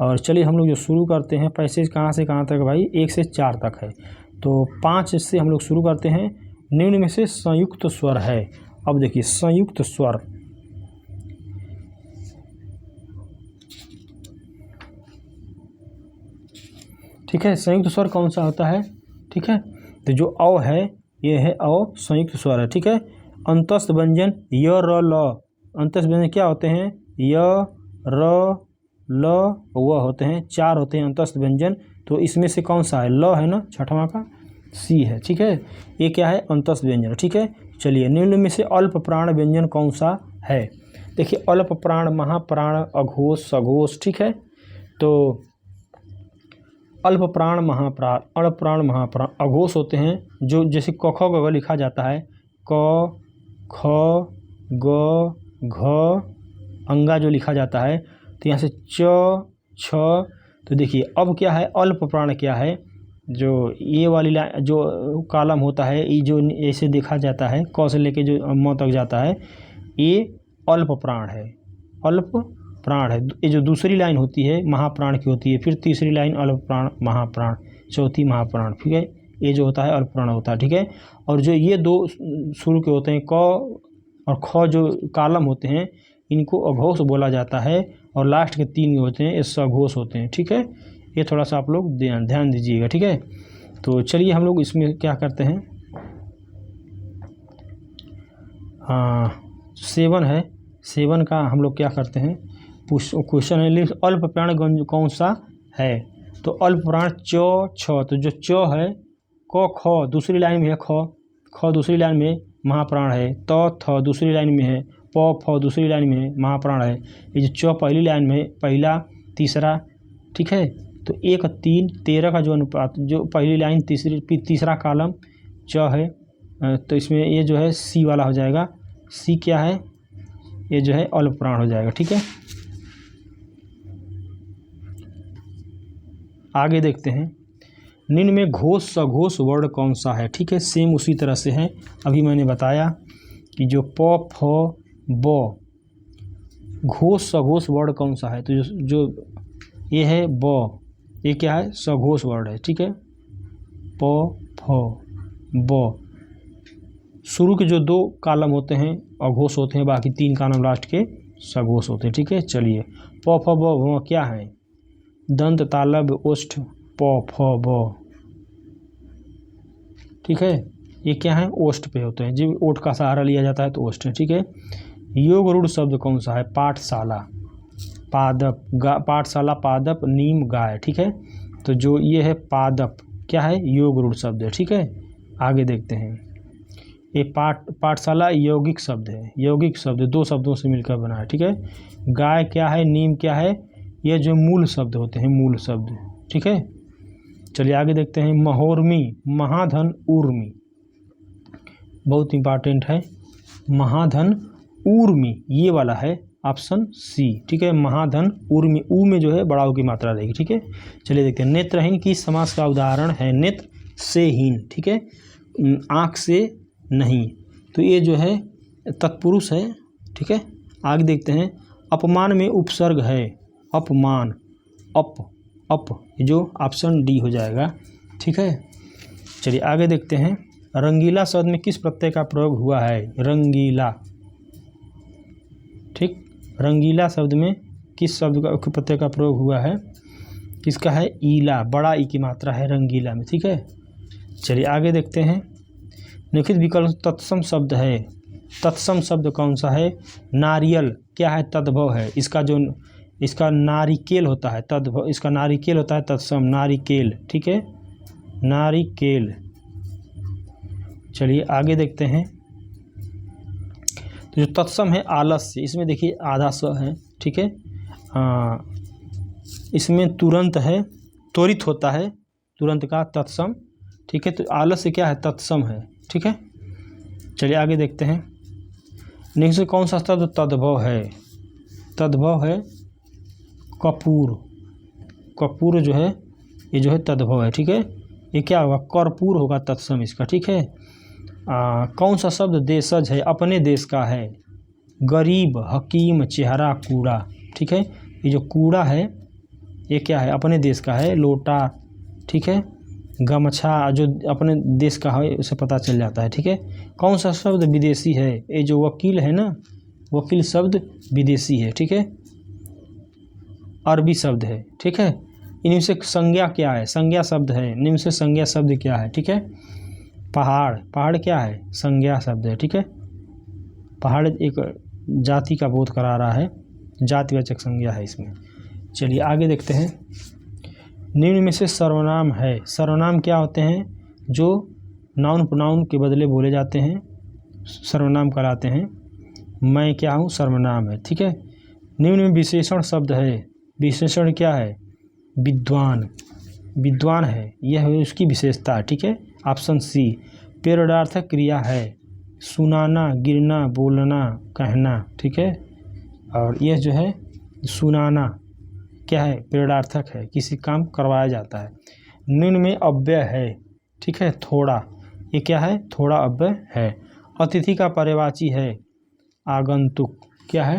और चलिए हम लोग जो शुरू करते हैं, पैसेज कहाँ से कहाँ तक भाई? 1 से 4 तक है, तो 5 से हम लोग शुरू करते हैं। निम्न में से संयुक्त स्वर है। अब देखिए संयुक्त स्वर, ठीक है, संयुक्त स्वर कौन सा होता है? ठीक है, तो जो अ है ये है अ, संयुक्त स्वर है, ठीक है। अंतस्थ व्यंजन य र ल, अंतस्थ व्यंजन क्या होते हैं? य र ल व होते हैं, 4 होते हैं अंतस्थ व्यंजन। तो इसमें से कौन सा है? ल है ना, छठवां का सी है, ठीक है। ये क्या है? अंतस्थ व्यंजन, ठीक है। चलिए निम्न में से अल्प प्राण व्यंजन कौन सा है? देखिए अल्प प्राण, महाप्राण, अघोष, सघोष, ठीक है। तो अल्प प्राण, महाप्राण, अल्प प्राण, महाप्राण, अघोष होते हैं जो जैसे क ख ग घ लिखा जाता है, क ख ग घ अंगा जो लिखा जाता है, तो यहाँ से च छ। तो देखिए अब क्या है, अल्प प्राण क्या है? जो ये वाली लाइन जो कॉलम होता है, ये जो ऐसे देखा जाता है, क से लेके जो म तक जाता है, ये अल्प प्राण है, अल्प प्राण है। ये जो दूसरी लाइन होती है महाप्राण की होती है, फिर तीसरी लाइन अल्प प्राण, महाप्राण, चौथी महाप्राण, ठीक है। ये जो होता है अल्प प्राण होता है, ठीक है। और जो ये 2 शुरू के होते हैं, क और ख जो कॉलम होते हैं, इनको अघोष बोला जाता है। और लास्ट के 3 होते हैं ये सघोष होते हैं, ठीक है। ये थोड़ा सा आप लोग ध्यान दीजिएगा, ठीक है। तो चलिए हम लोग इसमें क्या करते हैं, 7 है, 7 का हम लोग क्या करते हैं, क्वेश्चन है अल्प प्राण कौन सा है? तो अल्प प्राण च छ, तो जो च है, क ख दूसरी लाइन में है, ख दूसरी लाइन में महाप्राण है, त थ दूसरी लाइन में है, प फ दूसरी लाइन में है, महाप्राण है। ये जो च पहली लाइन में, पहला तीसरा, ठीक है। तो 1 3 13 का जो अनुपात, जो पहली लाइन तीसरा कॉलम च है, तो इसमें ये जो है सी वाला हो जाएगा। सी क्या है? ये जो है अल्प प्राण हो जाएगा, ठीक है। आगे देखते हैं। निम्न में घोष सघोष वर्ण कौन सा है? ठीक है, सेम उसी तरह से है। अभी मैंने बताया कि जो प फ ब, घोष सघोष वर्ण कौन सा है? तो जो ये है ब, ये क्या है? सघोष वर्ण है, ठीक है। प फ ब, शुरू के जो 2 कॉलम होते हैं अघोष होते हैं, बाकी 3 कॉलम लास्ट के सघोष होते हैं, ठीक है। चलिए प फ ब भ क्या है? दंत तालब ओष्ठ प फ ब, ठीक है। ये क्या है? ओष्ठ पे होते हैं, जब ओठ का सहारा लिया जाता है तो ओष्ठ है, ठीक है। योग रूढ़ शब्द कौन सा है? पाठशाला, पादप, पाठशाला, पादप, नीम, गाय, ठीक है। तो जो ये है पादप क्या है? योग रूढ़ शब्द है, ठीक है। आगे देखते हैं। ये पाठशाला यौगिक शब्द है, यौगिक शब्द 2 शब्दों से मिलकर बना है, ठीक है। गाय क्या है? नीम क्या है? ये जो मूल शब्द होते हैं, मूल शब्द, ठीक है। चलिए आगे देखते हैं। महोर्मी, महाधन, ऊर्मी, बहुत इंपॉर्टेंट है। महाधन ऊर्मी ये वाला है ऑप्शन सी, ठीक है। महाधन ऊर्मी, ऊ में जो है बड़ा ऊ की मात्रा रहेगी, ठीक है। चलिए देखते हैं। नेत्रहीन किस समास का उदाहरण है? नेत्र से हीन, ठीक है, आँख से नहीं। तो ये जो है तत्पुरुष है, ठीक है। आगे देखते हैं, अपमान में उपसर्ग है, अपमान, अप जो ऑप्शन डी हो जाएगा, ठीक है। चलिए आगे देखते हैं, रंगीला शब्द में किस प्रत्यय का प्रयोग हुआ है, रंगीला, ठीक। रंगीला शब्द में किस शब्द का प्रत्यय का प्रयोग हुआ है, किसका है, ईला, बड़ा ई की मात्रा है रंगीला में, ठीक है। चलिए आगे देखते हैं, निम्नलिखित विकल्प तत्सम शब्द है, तत्सम शब्द कौन सा है, नारियल, क्या है, तद्भव है, इसका नारिकेल होता है, तद्भव, इसका नारिकेल होता है, तत्सम नारिकेल, ठीक है, नारिकेल। चलिए आगे देखते हैं, तो जो तत्सम है आलस्य, इसमें देखिए आधा स है, ठीक है। इसमें तुरंत है, त्वरित होता है, तुरंत का तत्सम, ठीक है। तो आलस्य क्या है, तत्सम है, ठीक है। चलिए आगे देखते हैं, निम्न से कौन सा शब्द तद्भव है, तद्भव है कपूर, कपूर जो है ये जो है तद्भव है, ठीक है। ये क्या होगा, कर्पूर होगा तत्सम इसका, ठीक है। कौन सा शब्द देशज है, अपने देश का है, गरीब, हकीम, चेहरा, कूड़ा, ठीक है। ये जो कूड़ा है ये क्या है, अपने देश का है, लोटा, ठीक है। गमछा जो अपने देश का है उसे पता चल जाता है, ठीक है। कौन सा शब्द विदेशी है, ये जो वकील है ना, वकील शब्द विदेशी है, ठीक है, अरबी शब्द है, ठीक है। इनमें से संज्ञा क्या है, संज्ञा शब्द है, निम्न से संज्ञा शब्द क्या है, ठीक है। पहाड़, पहाड़ क्या है, संज्ञा शब्द है, ठीक है। पहाड़ एक जाति का बोध करा रहा है, जातिवाचक संज्ञा है इसमें। चलिए आगे देखते हैं, निम्न में से सर्वनाम है, सर्वनाम क्या होते हैं, जो नाउन प्रोनाउन के बदले बोले जाते हैं, सर्वनाम कहलाते हैं। मैं क्या हूँ, सर्वनाम है, ठीक है। निम्न में विशेषण शब्द है, विशेषण क्या है, विद्वान, विद्वान है, यह है उसकी विशेषता है, ठीक है। Option C. पेरोडार्थक क्रिया है, सुनाना, गिरना, बोलना, कहना, ठीक है। और यह जो है सुनाना क्या है, पेरोडार्थक है, किसी काम करवाया जाता है। निम्न में अव्यय है, ठीक है, थोड़ा, ये क्या है, थोड़ा अव्यय है। अतिथि का पर्यायवाची है आगंतुक, क्या है,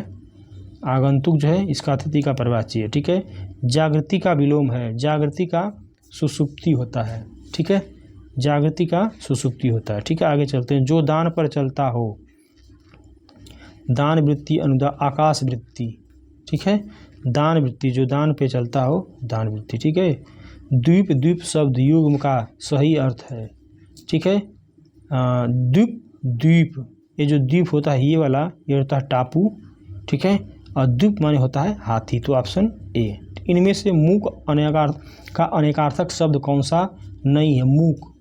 आगंतुक जो है इसका अतिथि का पर्यायवाची है, ठीक है। जागृति का विलोम है, जागृति का सुषुप्ति होता है, ठीक है, जागृति का सुषुप्ति होता है, ठीक है। आगे चलते हैं, जो दान पर चलता हो, दान वृत्ति, अनुदान, आकाश वृत्ति, ठीक है। दान वृत्ति जो दान पे चलता हो, दान वृत्ति, ठीक है। द्वीप, द्वीप शब्द युग्म का सही अर्थ है, ठीक है। द्वीप, द्वीप, ये जो द्वीप होता है ये वाला, ये होता है टापू, ठीक है। और द्वीप माने होता है हाथी, तो ऑप्शन ए। इनमें से मूक का अनेकार्थक शब्द कौन सा नहीं है, मूक,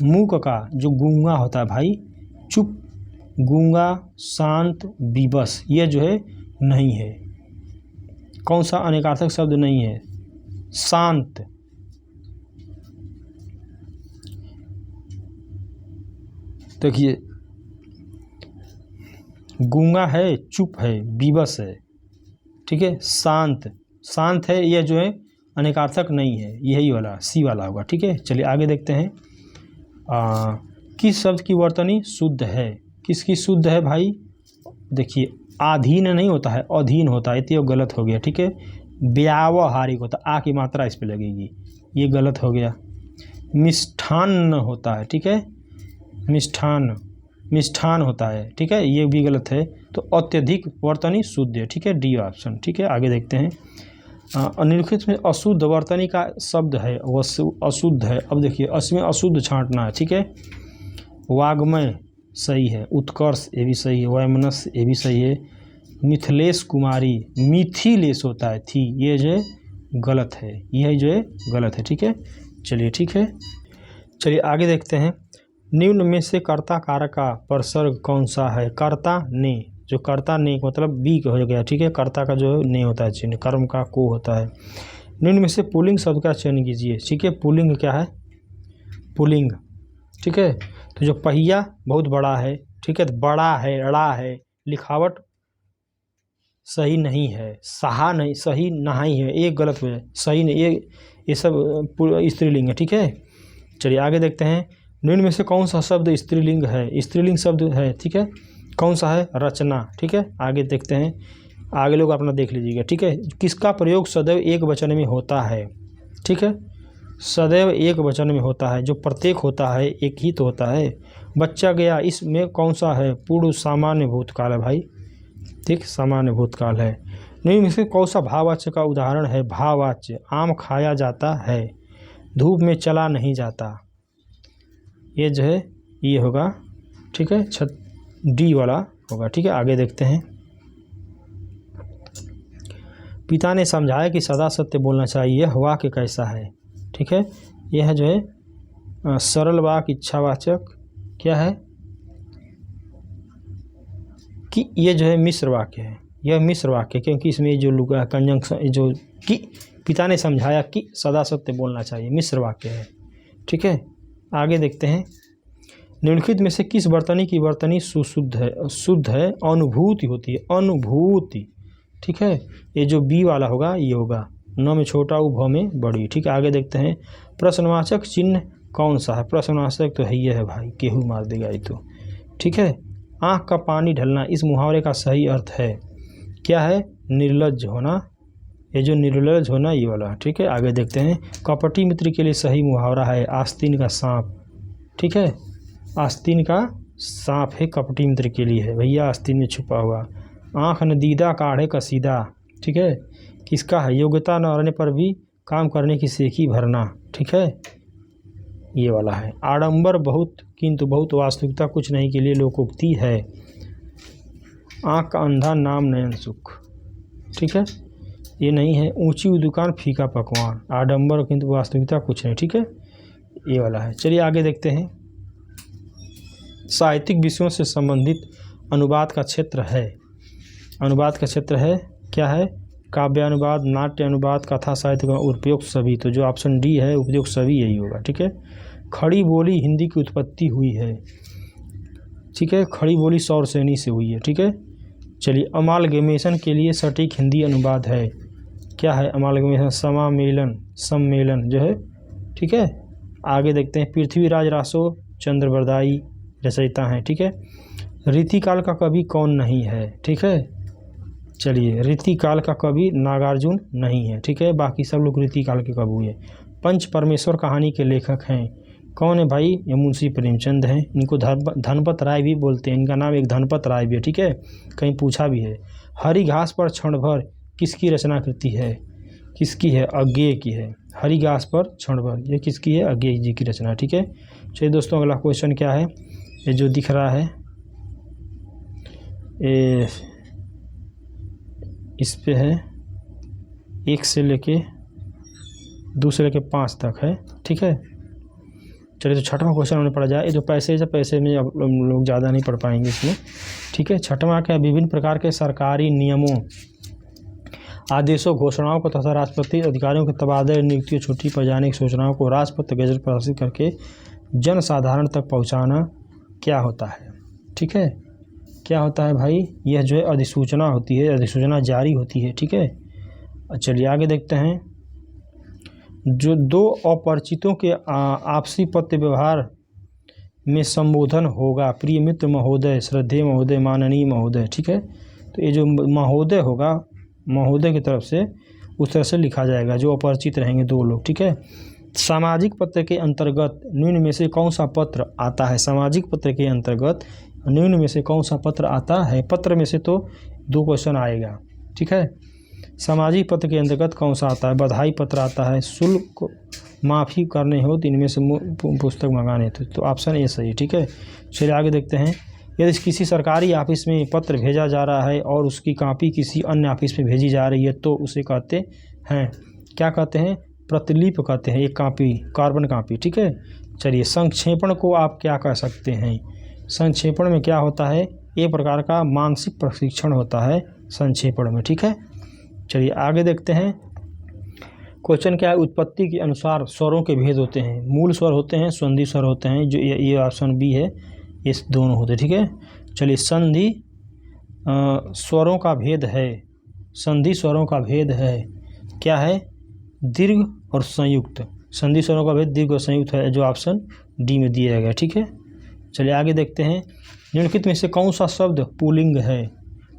मूक का जो गूंगा होता है भाई, चुप, गूंगा, शांत, विवश, यह जो है नहीं है। कौन सा अनेकार्थक शब्द नहीं है, शांत, देखिए गूंगा है, चुप है, विवश है, ठीक है। शांत, शांत है, यह जो है अनेकार्थक नहीं है, यही वाला सी वाला होगा, ठीक है। चलिए आगे देखते हैं, किस शब्द की वर्तनी शुद्ध है, किसकी शुद्ध है भाई, देखिए आधीन नहीं होता है, अधीन होता है, तो गलत हो गया, ठीक है। व्यावहारिक होता है, आ की मात्रा इस पे लगेगी, ये गलत हो गया। मिष्ठान्न होता है, ठीक है, मिष्ठान, मिष्ठान होता है, ठीक है, ये भी गलत है। तो अत्यधिक वर्तनी शुद्ध है, ठीक है, डी ऑप्शन, ठीक है। आगे देखते हैं, निम्नलिखित में अशुद्ध वर्तनी का शब्द है, वह अशुद्ध है। अब देखिए इसमें अशुद्ध छांटना है, ठीक है। वाग्मय सही है, उत्कर्ष ये भी सही है, वैमनस्य ये भी सही है। मिथिलेश कुमारी, मिथिलेश होता है थी, ये जो है गलत है, यह जो है गलत है, ठीक है। चलिए ठीक है, चलिए आगे देखते हैं, निम्न में से कर्ता कारक का परसर्ग कौन सा है, कर्ता ने, जो कर्ता ने मतलब बी हो गया, ठीक है। कर्ता का जो ने होता है चिन्ह, कर्म का को होता है। निम्न में से पुल्लिंग शब्द का चयन कीजिए, ठीक है। पुल्लिंग क्या है, पुल्लिंग, ठीक है। तो जो पहिया बहुत बड़ा है, ठीक है, बड़ा है, अड़ा है, लिखावट सही नहीं है, सहा नहीं, सही नहाई है, एक गलत हो जाए, सही नहीं, ये सब स्त्रीलिंग है, ठीक है। चलिए आगे देखते हैं, निम्न में से कौन सा शब्द स्त्रीलिंग है? स्त्रीलिंग शब्द है, ठीक है। कौन सा है? रचना, ठीक है। आगे देखते हैं, आगे लोग अपना देख लीजिएगा, ठीक है। किसका प्रयोग सदैव एक वचन में होता है? ठीक है, सदैव एक वचन में होता है। जो प्रत्येक होता है एक ही तो होता है। बच्चा गया, इसमें कौन सा है? पूर्व सामान्य भूतकाल है भाई, ठीक, सामान्य भूतकाल है। निम्न में से कौन सा भाववाच्य का उदाहरण है? भाववाच्य, आम खाया जाता है, धूप में चला नहीं जाता, ये जो है ये होगा, ठीक है, डी वाला होगा, ठीक है। आगे देखते हैं, पिता ने समझाया कि सदा सत्य बोलना चाहिए, यह वाक्य कैसा है? ठीक है, यह जो है सरल वाक्य, इच्छावाचक, क्या है कि ये जो है मिश्र वाक्य है, यह मिश्र वाक्य, क्योंकि इसमें जो लुगा कंजंक्शन जो कि पिता ने समझाया कि सदा सत्य बोलना चाहिए, मिश्र वाक्य है, ठीक है। आगे देखते हैं, निम्नलिखित में से किस वर्तनी की वर्तनी सुशुद्ध है? शुद्ध है, अनुभूति होती है, अनुभूति, ठीक है। ये जो बी वाला होगा ये होगा, न में छोटा उ भ में बड़ी, ठीक है। आगे देखते हैं, प्रश्नवाचक चिन्ह कौन सा है? प्रश्नवाचक तो है ये है भाई, गेहूँ मार देगा ये तो, ठीक है। आँख का पानी ढलना, इस मुहावरे का सही अर्थ है क्या है? निर्लज्ज होना, ये जो निर्लज्ज होना ये वाला, ठीक है। आगे देखते हैं, कपटी मित्र के लिए सही मुहावरा है आस्तीन का सांप, ठीक है। आस्तीन का सांप है कपटी मित्र के लिए है भैया, आस्तीन में छुपा हुआ। आँख नदीदा काढ़े कसीदा, ठीक है, किसका है? योग्यता न रहने पर भी काम करने की सेखी भरना, ठीक है, ये वाला है। आडंबर बहुत किंतु बहुत वास्तविकता कुछ नहीं के लिए लोकोक्ति है। आँख का अंधा नाम नयन सुख, ठीक है, ये नहीं है। ऊंची दुकान फीका पकवान, आडंबर किंतु वास्तविकता कुछ नहीं, ठीक है, ये वाला है। चलिए आगे देखते हैं, साहित्यिक विषयों से संबंधित अनुवाद का क्षेत्र है, अनुवाद का क्षेत्र है क्या है? काव्यानुवाद, नाट्य अनुवाद, कथा साहित्य का उपयोग सभी, तो जो ऑप्शन डी है उपयोग सभी यही होगा, ठीक है। खड़ी बोली हिंदी की उत्पत्ति हुई है, ठीक है, खड़ी बोली सौरसेनी से हुई है, ठीक है। चलिए, अमालगमेशन के लिए सटीक हिंदी अनुवाद है क्या है? अमालगमेशन समामेलन, सम्मेलन जो है, ठीक है। आगे देखते हैं, पृथ्वीराज रासो चंद्रबरदाई रचयिता हैं, ठीक है। रीतिकाल का कवि कौन नहीं है? ठीक है, चलिए, रीतिकाल का कवि नागार्जुन नहीं है, ठीक है, बाकी सब लोग रीतिकाल के कवि हुए। पंच परमेश्वर कहानी के लेखक हैं कौन है भाई? ये मुंशी प्रेमचंद हैं, इनको धनपत राय भी बोलते हैं, इनका नाम एक धनपत राय भी है, ठीक है, कहीं पूछा भी है। हरी घास पर क्षण भर किसकी रचना कृति है? किसकी है? अज्ञेय की है। हरी घास पर क्षण भर, ये किसकी है? अज्ञेय जी की रचना, ठीक है। चलिए दोस्तों, अगला क्वेश्चन क्या है? ये जो दिख रहा है इस पे है 1 से लेके 2 से लेके 5 तक है, ठीक है। चलिए, तो छठवां क्वेश्चन हमने पढ़ा जाए। ये जो पैसे में अब लोग ज़्यादा नहीं पढ़ पाएंगे इसमें, ठीक है। छठवां क्या? विभिन्न प्रकार के सरकारी नियमों, आदेशों, घोषणाओं को तथा राष्ट्रपति अधिकारियों के तबादले, नियुक्तियों, छुट्टी पर जाने की सूचनाओं को राष्ट्रपति गजट प्रकाशित करके जन साधारण तक पहुंचाना क्या होता है? ठीक है, क्या होता है भाई? यह जो है अधिसूचना होती है, अधिसूचना जारी होती है, ठीक है। चलिए आगे देखते हैं, जो दो अपरिचितों के आपसी पत्र व्यवहार में संबोधन होगा, प्रिय मित्र महोदय, श्रद्धेय महोदय, माननीय महोदय, ठीक है। तो ये जो महोदय होगा, महोदय की तरफ से उस तरह से लिखा जाएगा, जो अपरिचित रहेंगे दो लोग, ठीक है। सामाजिक पत्र के अंतर्गत निम्न में से कौन सा पत्र आता है? सामाजिक पत्र के अंतर्गत निम्न में से कौन सा पत्र आता है? पत्र में से तो 2 क्वेश्चन आएगा, ठीक है। सामाजिक पत्र के अंतर्गत कौन सा आता है? बधाई पत्र आता है, शुल्क माफ़ी करने हो तो इनमें से पुस्तक मंगाने थे, तो ऑप्शन ए सही, ठीक है। चलिए आगे देखते हैं, यदि किसी सरकारी ऑफिस में पत्र भेजा जा रहा है और उसकी कॉपी किसी अन्य ऑफिस में भेजी जा रही है तो उसे कहते हैं, क्या कहते हैं? प्रतिलिप कहते हैं, एक कॉपी, कार्बन कॉपी, ठीक है। चलिए, संक्षेपण को आप क्या कह सकते हैं? संक्षेपण में क्या होता है? एक प्रकार का मानसिक प्रशिक्षण होता है संक्षेपण में, ठीक है। चलिए आगे देखते हैं, क्वेश्चन क्या है? उत्पत्ति के अनुसार स्वरों के भेद होते हैं, मूल स्वर होते हैं, संधि स्वर होते हैं, जो ये ऑप्शन बी है, ये दोनों होते हैं, ठीक है। चलिए, संधि स्वरों का भेद है, संधि स्वरों का भेद है क्या है? दीर्घ और संयुक्त। संधि स्वरों का भेद दीर्घ और संयुक्त है, जो ऑप्शन डी में दिया गया। ठीक है, चलिए आगे देखते हैं। निम्नलिखित में से कौन सा शब्द पुल्लिंग है?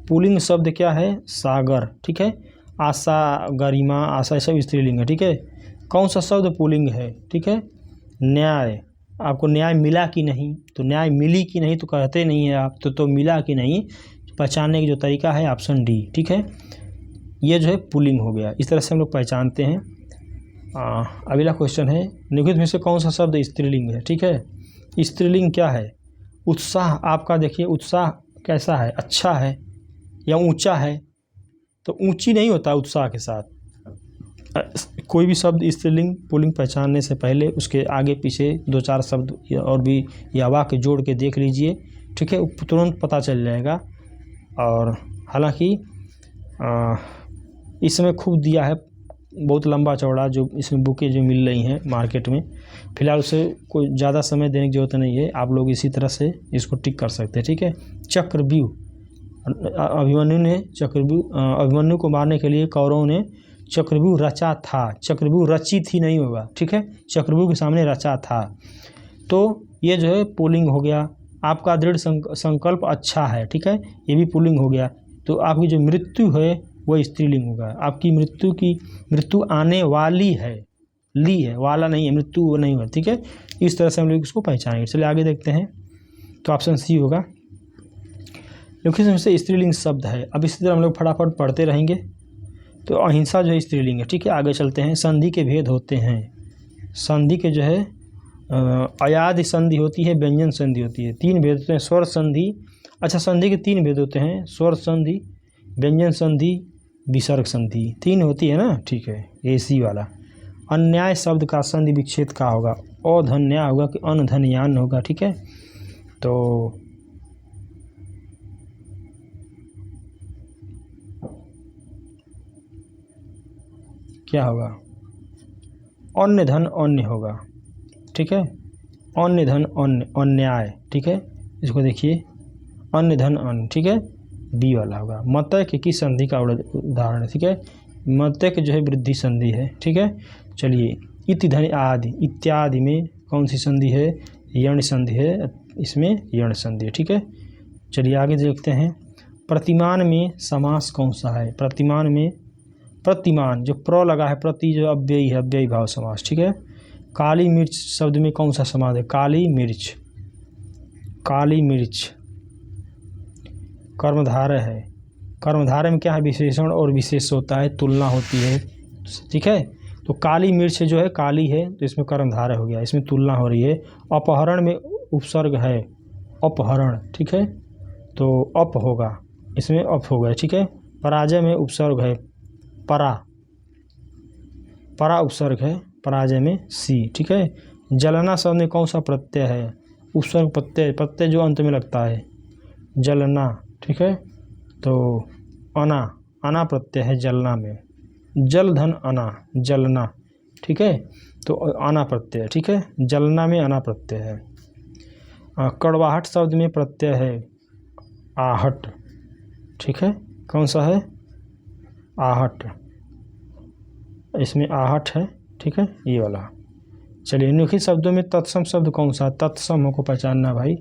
पुल्लिंग शब्द क्या है? सागर। ठीक है, आशा, गरिमा, आशा, सब स्त्रीलिंग है। ठीक है, कौन सा शब्द पुल्लिंग है? ठीक है, न्याय। आपको न्याय मिला कि नहीं, तो न्याय मिली कि नहीं तो कहते नहीं है आप, तो मिला कि नहीं पहचानने की जो तरीका है ऑप्शन डी। ठीक है, ये जो है पुल्लिंग हो गया। इस तरह से हम लोग पहचानते हैं। अगला क्वेश्चन है, निम्नलिखित में से कौन सा शब्द स्त्रीलिंग है? ठीक है, स्त्रीलिंग क्या है? उत्साह। आपका देखिए उत्साह कैसा है? अच्छा है या ऊंचा है? तो ऊंची नहीं होता उत्साह के साथ। कोई भी शब्द स्त्रीलिंग पुल्लिंग पहचानने से पहले उसके आगे पीछे 2-4 शब्द और भी या वाक्य जोड़ के देख लीजिए। ठीक है, तुरंत पता चल जाएगा। और हालांकि इस समय खूब दिया है, बहुत लंबा चौड़ा जो इसमें बुकें जो मिल रही हैं मार्केट में, फिलहाल उसे कोई ज़्यादा समय देने की ज़रूरत नहीं है। आप लोग इसी तरह से इसको टिक कर सकते हैं। ठीक है, चक्रव्यूह। अभिमन्यु को मारने के लिए कौरवों ने चक्रव्यूह रचा था। चक्रव्यूह रची थी नहीं होगा। ठीक है, चक्रव्यूह के सामने रचा था। तो ये जो है पुल्लिंग हो गया। आपका दृढ़ संकल्प अच्छा है। ठीक है, ये भी पुल्लिंग हो गया। तो आपकी जो मृत्यु है वो स्त्रीलिंग होगा। आपकी मृत्यु आने वाली है, ली है, वाला नहीं है, मृत्यु वो नहीं हुआ। ठीक है, इस तरह से हम लोग इसको पहचानेंगे। चलिए आगे देखते हैं। तो ऑप्शन सी होगा। क्योंकि से स्त्रीलिंग शब्द है। अब इसी तरह हम लोग फटाफट पढ़ते रहेंगे। तो अहिंसा जो है स्त्रीलिंग है। ठीक है, आगे चलते हैं। संधि के भेद होते हैं। संधि के जो है अयादि संधि होती है, व्यंजन संधि होती है। 3 भेद होते हैं। स्वर संधि। अच्छा, संधि के 3 भेद होते हैं, स्वर संधि, व्यंजन संधि, विसर्ग संधि। 3 होती है ना। ठीक है, ये सी वाला। अन्याय शब्द का संधि विच्छेद का होगा? अधन्या होगा कि अनधन्यान होगा? ठीक है, तो क्या होगा? अन्य धन अन्य होगा। ठीक है, अन्य धन अन्य, अन्याय। ठीक है, इसको देखिए, अन्य धन अन्य। ठीक है, बी वाला होगा। मतयक की संधि का उदाहरण है। ठीक है, मतयक जो है वृद्धि संधि है। ठीक है, चलिए। इति धन आदि, इत्यादि में कौन सी संधि है? यण संधि है, इसमें यण संधि है। ठीक है, चलिए आगे देखते हैं। प्रतिमान में समास कौन सा है? प्रतिमान में, प्रतिमान जो प्र लगा है, प्रति जो अव्ययी है, अव्ययी भाव समास। ठीक है, काली मिर्च शब्द में कौन सा समास है? काली मिर्च। काली मिर्च कर्मधारय है। कर्मधारय में क्या है? विशेषण और विशेष होता है, तुलना होती है। ठीक है, तो काली मिर्च जो है काली है, तो इसमें कर्मधारय हो गया, इसमें तुलना हो रही है। अपहरण में उपसर्ग है, अपहरण। ठीक है, तो अप होगा, इसमें अप हो गया। ठीक है, पराजय में उपसर्ग है, परा, परा उपसर्ग है, पराजय में सी। ठीक है, जलना शब्द में कौन सा प्रत्यय है? उपसर्ग प्रत्यय, प्रत्यय जो अंत में लगता है, जलना। ठीक है, तो अना, अना प्रत्यय है जलना में। जल धन अना, जलना। ठीक है, तो अना प्रत्यय। ठीक है, जलना में अना प्रत्यय है। कड़वाहट शब्द में प्रत्यय है आहट। ठीक है, कौन सा है? आहट, इसमें आहट है। ठीक है, ये वाला। चलिए, निम्नलिखित शब्दों में तत्सम शब्द कौन सा? तत्सम को पहचानना भाई।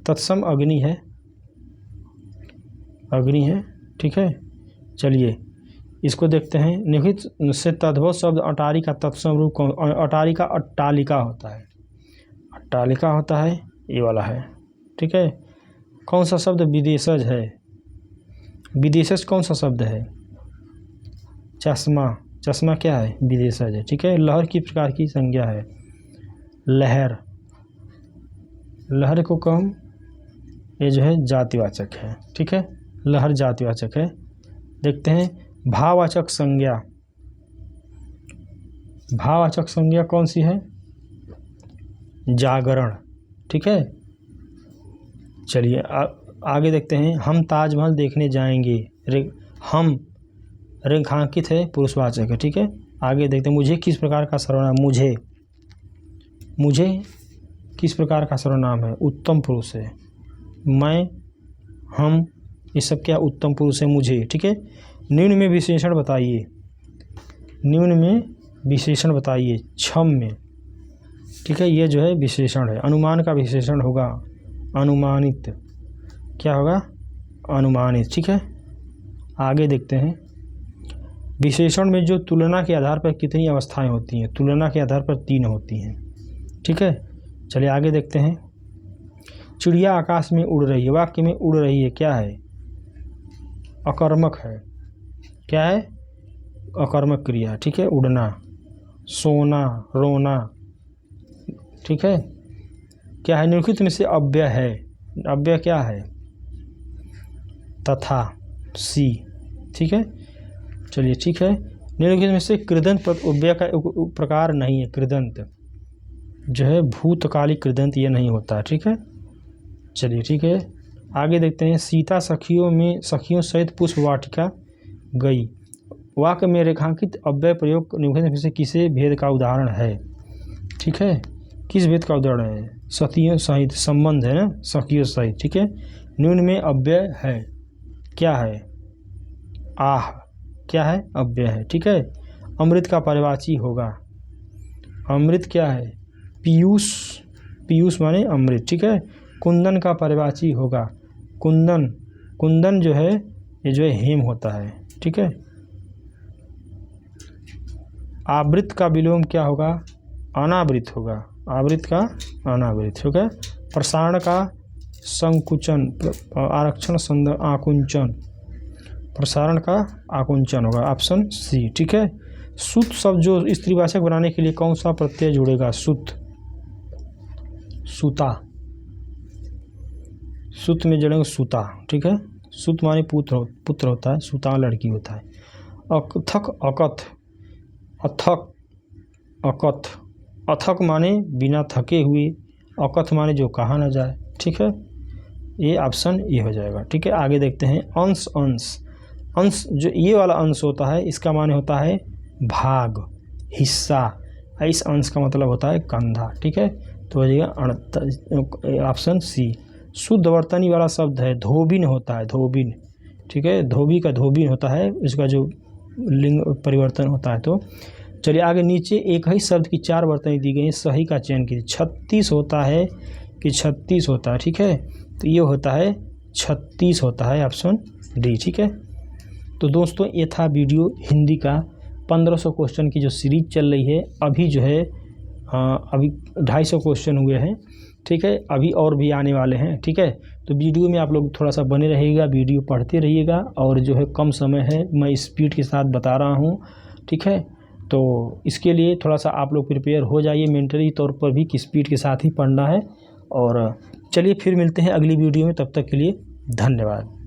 तत्सम अग्नि है, अग्नि है। ठीक है, चलिए इसको देखते हैं। निम्नलिखित से तद्भव शब्द अटारी का तत्सम रूप कौन? अटारी का अट्टालिका होता है, अट्टालिका होता है, ये वाला है। ठीक है, कौन सा शब्द विदेशज है? विदेशज कौन सा शब्द है? चश्मा, चश्मा क्या है? विदेशज है। ठीक है, लहर की प्रकार की संज्ञा है, लहर। लहर को कम, ये जो है जातिवाचक है। ठीक है, लहर जातिवाचक है। देखते हैं भाववाचक संज्ञा। भाववाचक संज्ञा कौन सी है? जागरण। ठीक है, चलिए आगे देखते हैं। हम ताजमहल देखने जाएंगे। हम रेखांकित है, पुरुषवाचक है। ठीक है, आगे देखते हैं। मुझे किस प्रकार का सर्वनाम? मुझे, मुझे किस प्रकार का सर्वनाम है? उत्तम पुरुष है। मैं, हम, ये सब क्या उत्तम पुरुष है? मुझे। ठीक है, निम्न में विशेषण बताइए, निम्न में विशेषण बताइए। क्षम में, ठीक है, ये जो है विशेषण है। अनुमान का विशेषण होगा अनुमानित। क्या होगा? अनुमानित। ठीक है, आगे देखते हैं। विशेषण में जो तुलना के आधार पर कितनी अवस्थाएं होती हैं? तुलना के आधार पर 3 होती हैं। ठीक है, चलिए आगे देखते हैं। चिड़िया आकाश में उड़ रही है, वाक्य में उड़ रही है, क्या है? अकर्मक है। क्या है? अकर्मक क्रिया। ठीक है, उड़ना। सोना, रोना। ठीक है, क्या है? निम्नलिखित में से अव्यय है। अव्यय क्या है? तथा, सी। ठीक है, चलिए ठीक है। निम्नलिखित में से कृदंत अव्यय का प्रकार नहीं है। कृदंत जो है भूतकालिक कृदंत ये नहीं होता। ठीक है, चलिए ठीक है, आगे देखते हैं। सीता सखियों सहित पुष्प वाटिका गई। वाक्य में रेखांकित अव्यय प्रयोग निम्नलिखित में से किसे भेद का उदाहरण है? ठीक है, किस भेद का उदाहरण है? सखियों सहित, संबंध है ना, सखियों सहित। ठीक है, निम्न में अव्यय है, क्या है? आह। क्या है? अव्यय है। ठीक है, अमृत का पर्यायवाची होगा। अमृत क्या है? पीयूष। पीयूष माने अमृत। ठीक है, कुंदन का पर्यायवाची होगा कुंदन। कुंदन जो है ये जो है हेम होता है। ठीक है, आवृत का विलोम क्या होगा? अनावृत होगा। आवृत का अनावृत होगा। प्रसारण का संकुचन, आरक्षण, संदर्भ, आकुंचन। प्रसारण का आकुंचन होगा, ऑप्शन सी। ठीक है, सुत शब्द जो स्त्रीवाचक बनाने के लिए कौन सा प्रत्यय जुड़ेगा? सुत, सुता। सुत में जुड़ेगा सुता। ठीक है, सुत माने पुत्र होता है, सुता लड़की होता है। अथक, अकथ। अथक, अकथ। अथक माने बिना थके हुए, अकथ माने जो कहा ना जाए। ठीक है, ये ऑप्शन ये हो जाएगा। ठीक है, आगे देखते हैं। अंश, अंश। अंश जो ये वाला अंश होता है इसका माने होता है भाग, हिस्सा। इस अंश का मतलब होता है कंधा। ठीक है, तो हो जाएगा ऑप्शन सी। शुद्ध वर्तनी वाला शब्द है धोबिन होता है, धोबिन। ठीक है, धोबी का धोबिन होता है, इसका जो लिंग परिवर्तन होता है। तो चलिए आगे। नीचे एक ही शब्द की 4 वर्तनी दी गई, सही का चयन कीजिए। 36 होता है कि 36 होता है? ठीक है, तो ये होता है 36 होता है, ऑप्शन डी। ठीक है, तो दोस्तों ये था वीडियो हिंदी का 1500 क्वेश्चन की जो सीरीज चल रही है। अभी जो है अभी 250 क्वेश्चन हुए हैं। ठीक है, अभी और भी आने वाले हैं। ठीक है, तो वीडियो में आप लोग थोड़ा सा बने रहिएगा, वीडियो पढ़ते रहिएगा। और जो है कम समय है, मैं स्पीड के साथ बता रहा हूँ। ठीक है, तो इसके लिए थोड़ा सा आप लोग प्रिपेयर हो जाइए मेंटली तौर पर भी कि स्पीड के साथ ही पढ़ना है। और चलिए फिर मिलते हैं अगली वीडियो में, तब तक के लिए धन्यवाद।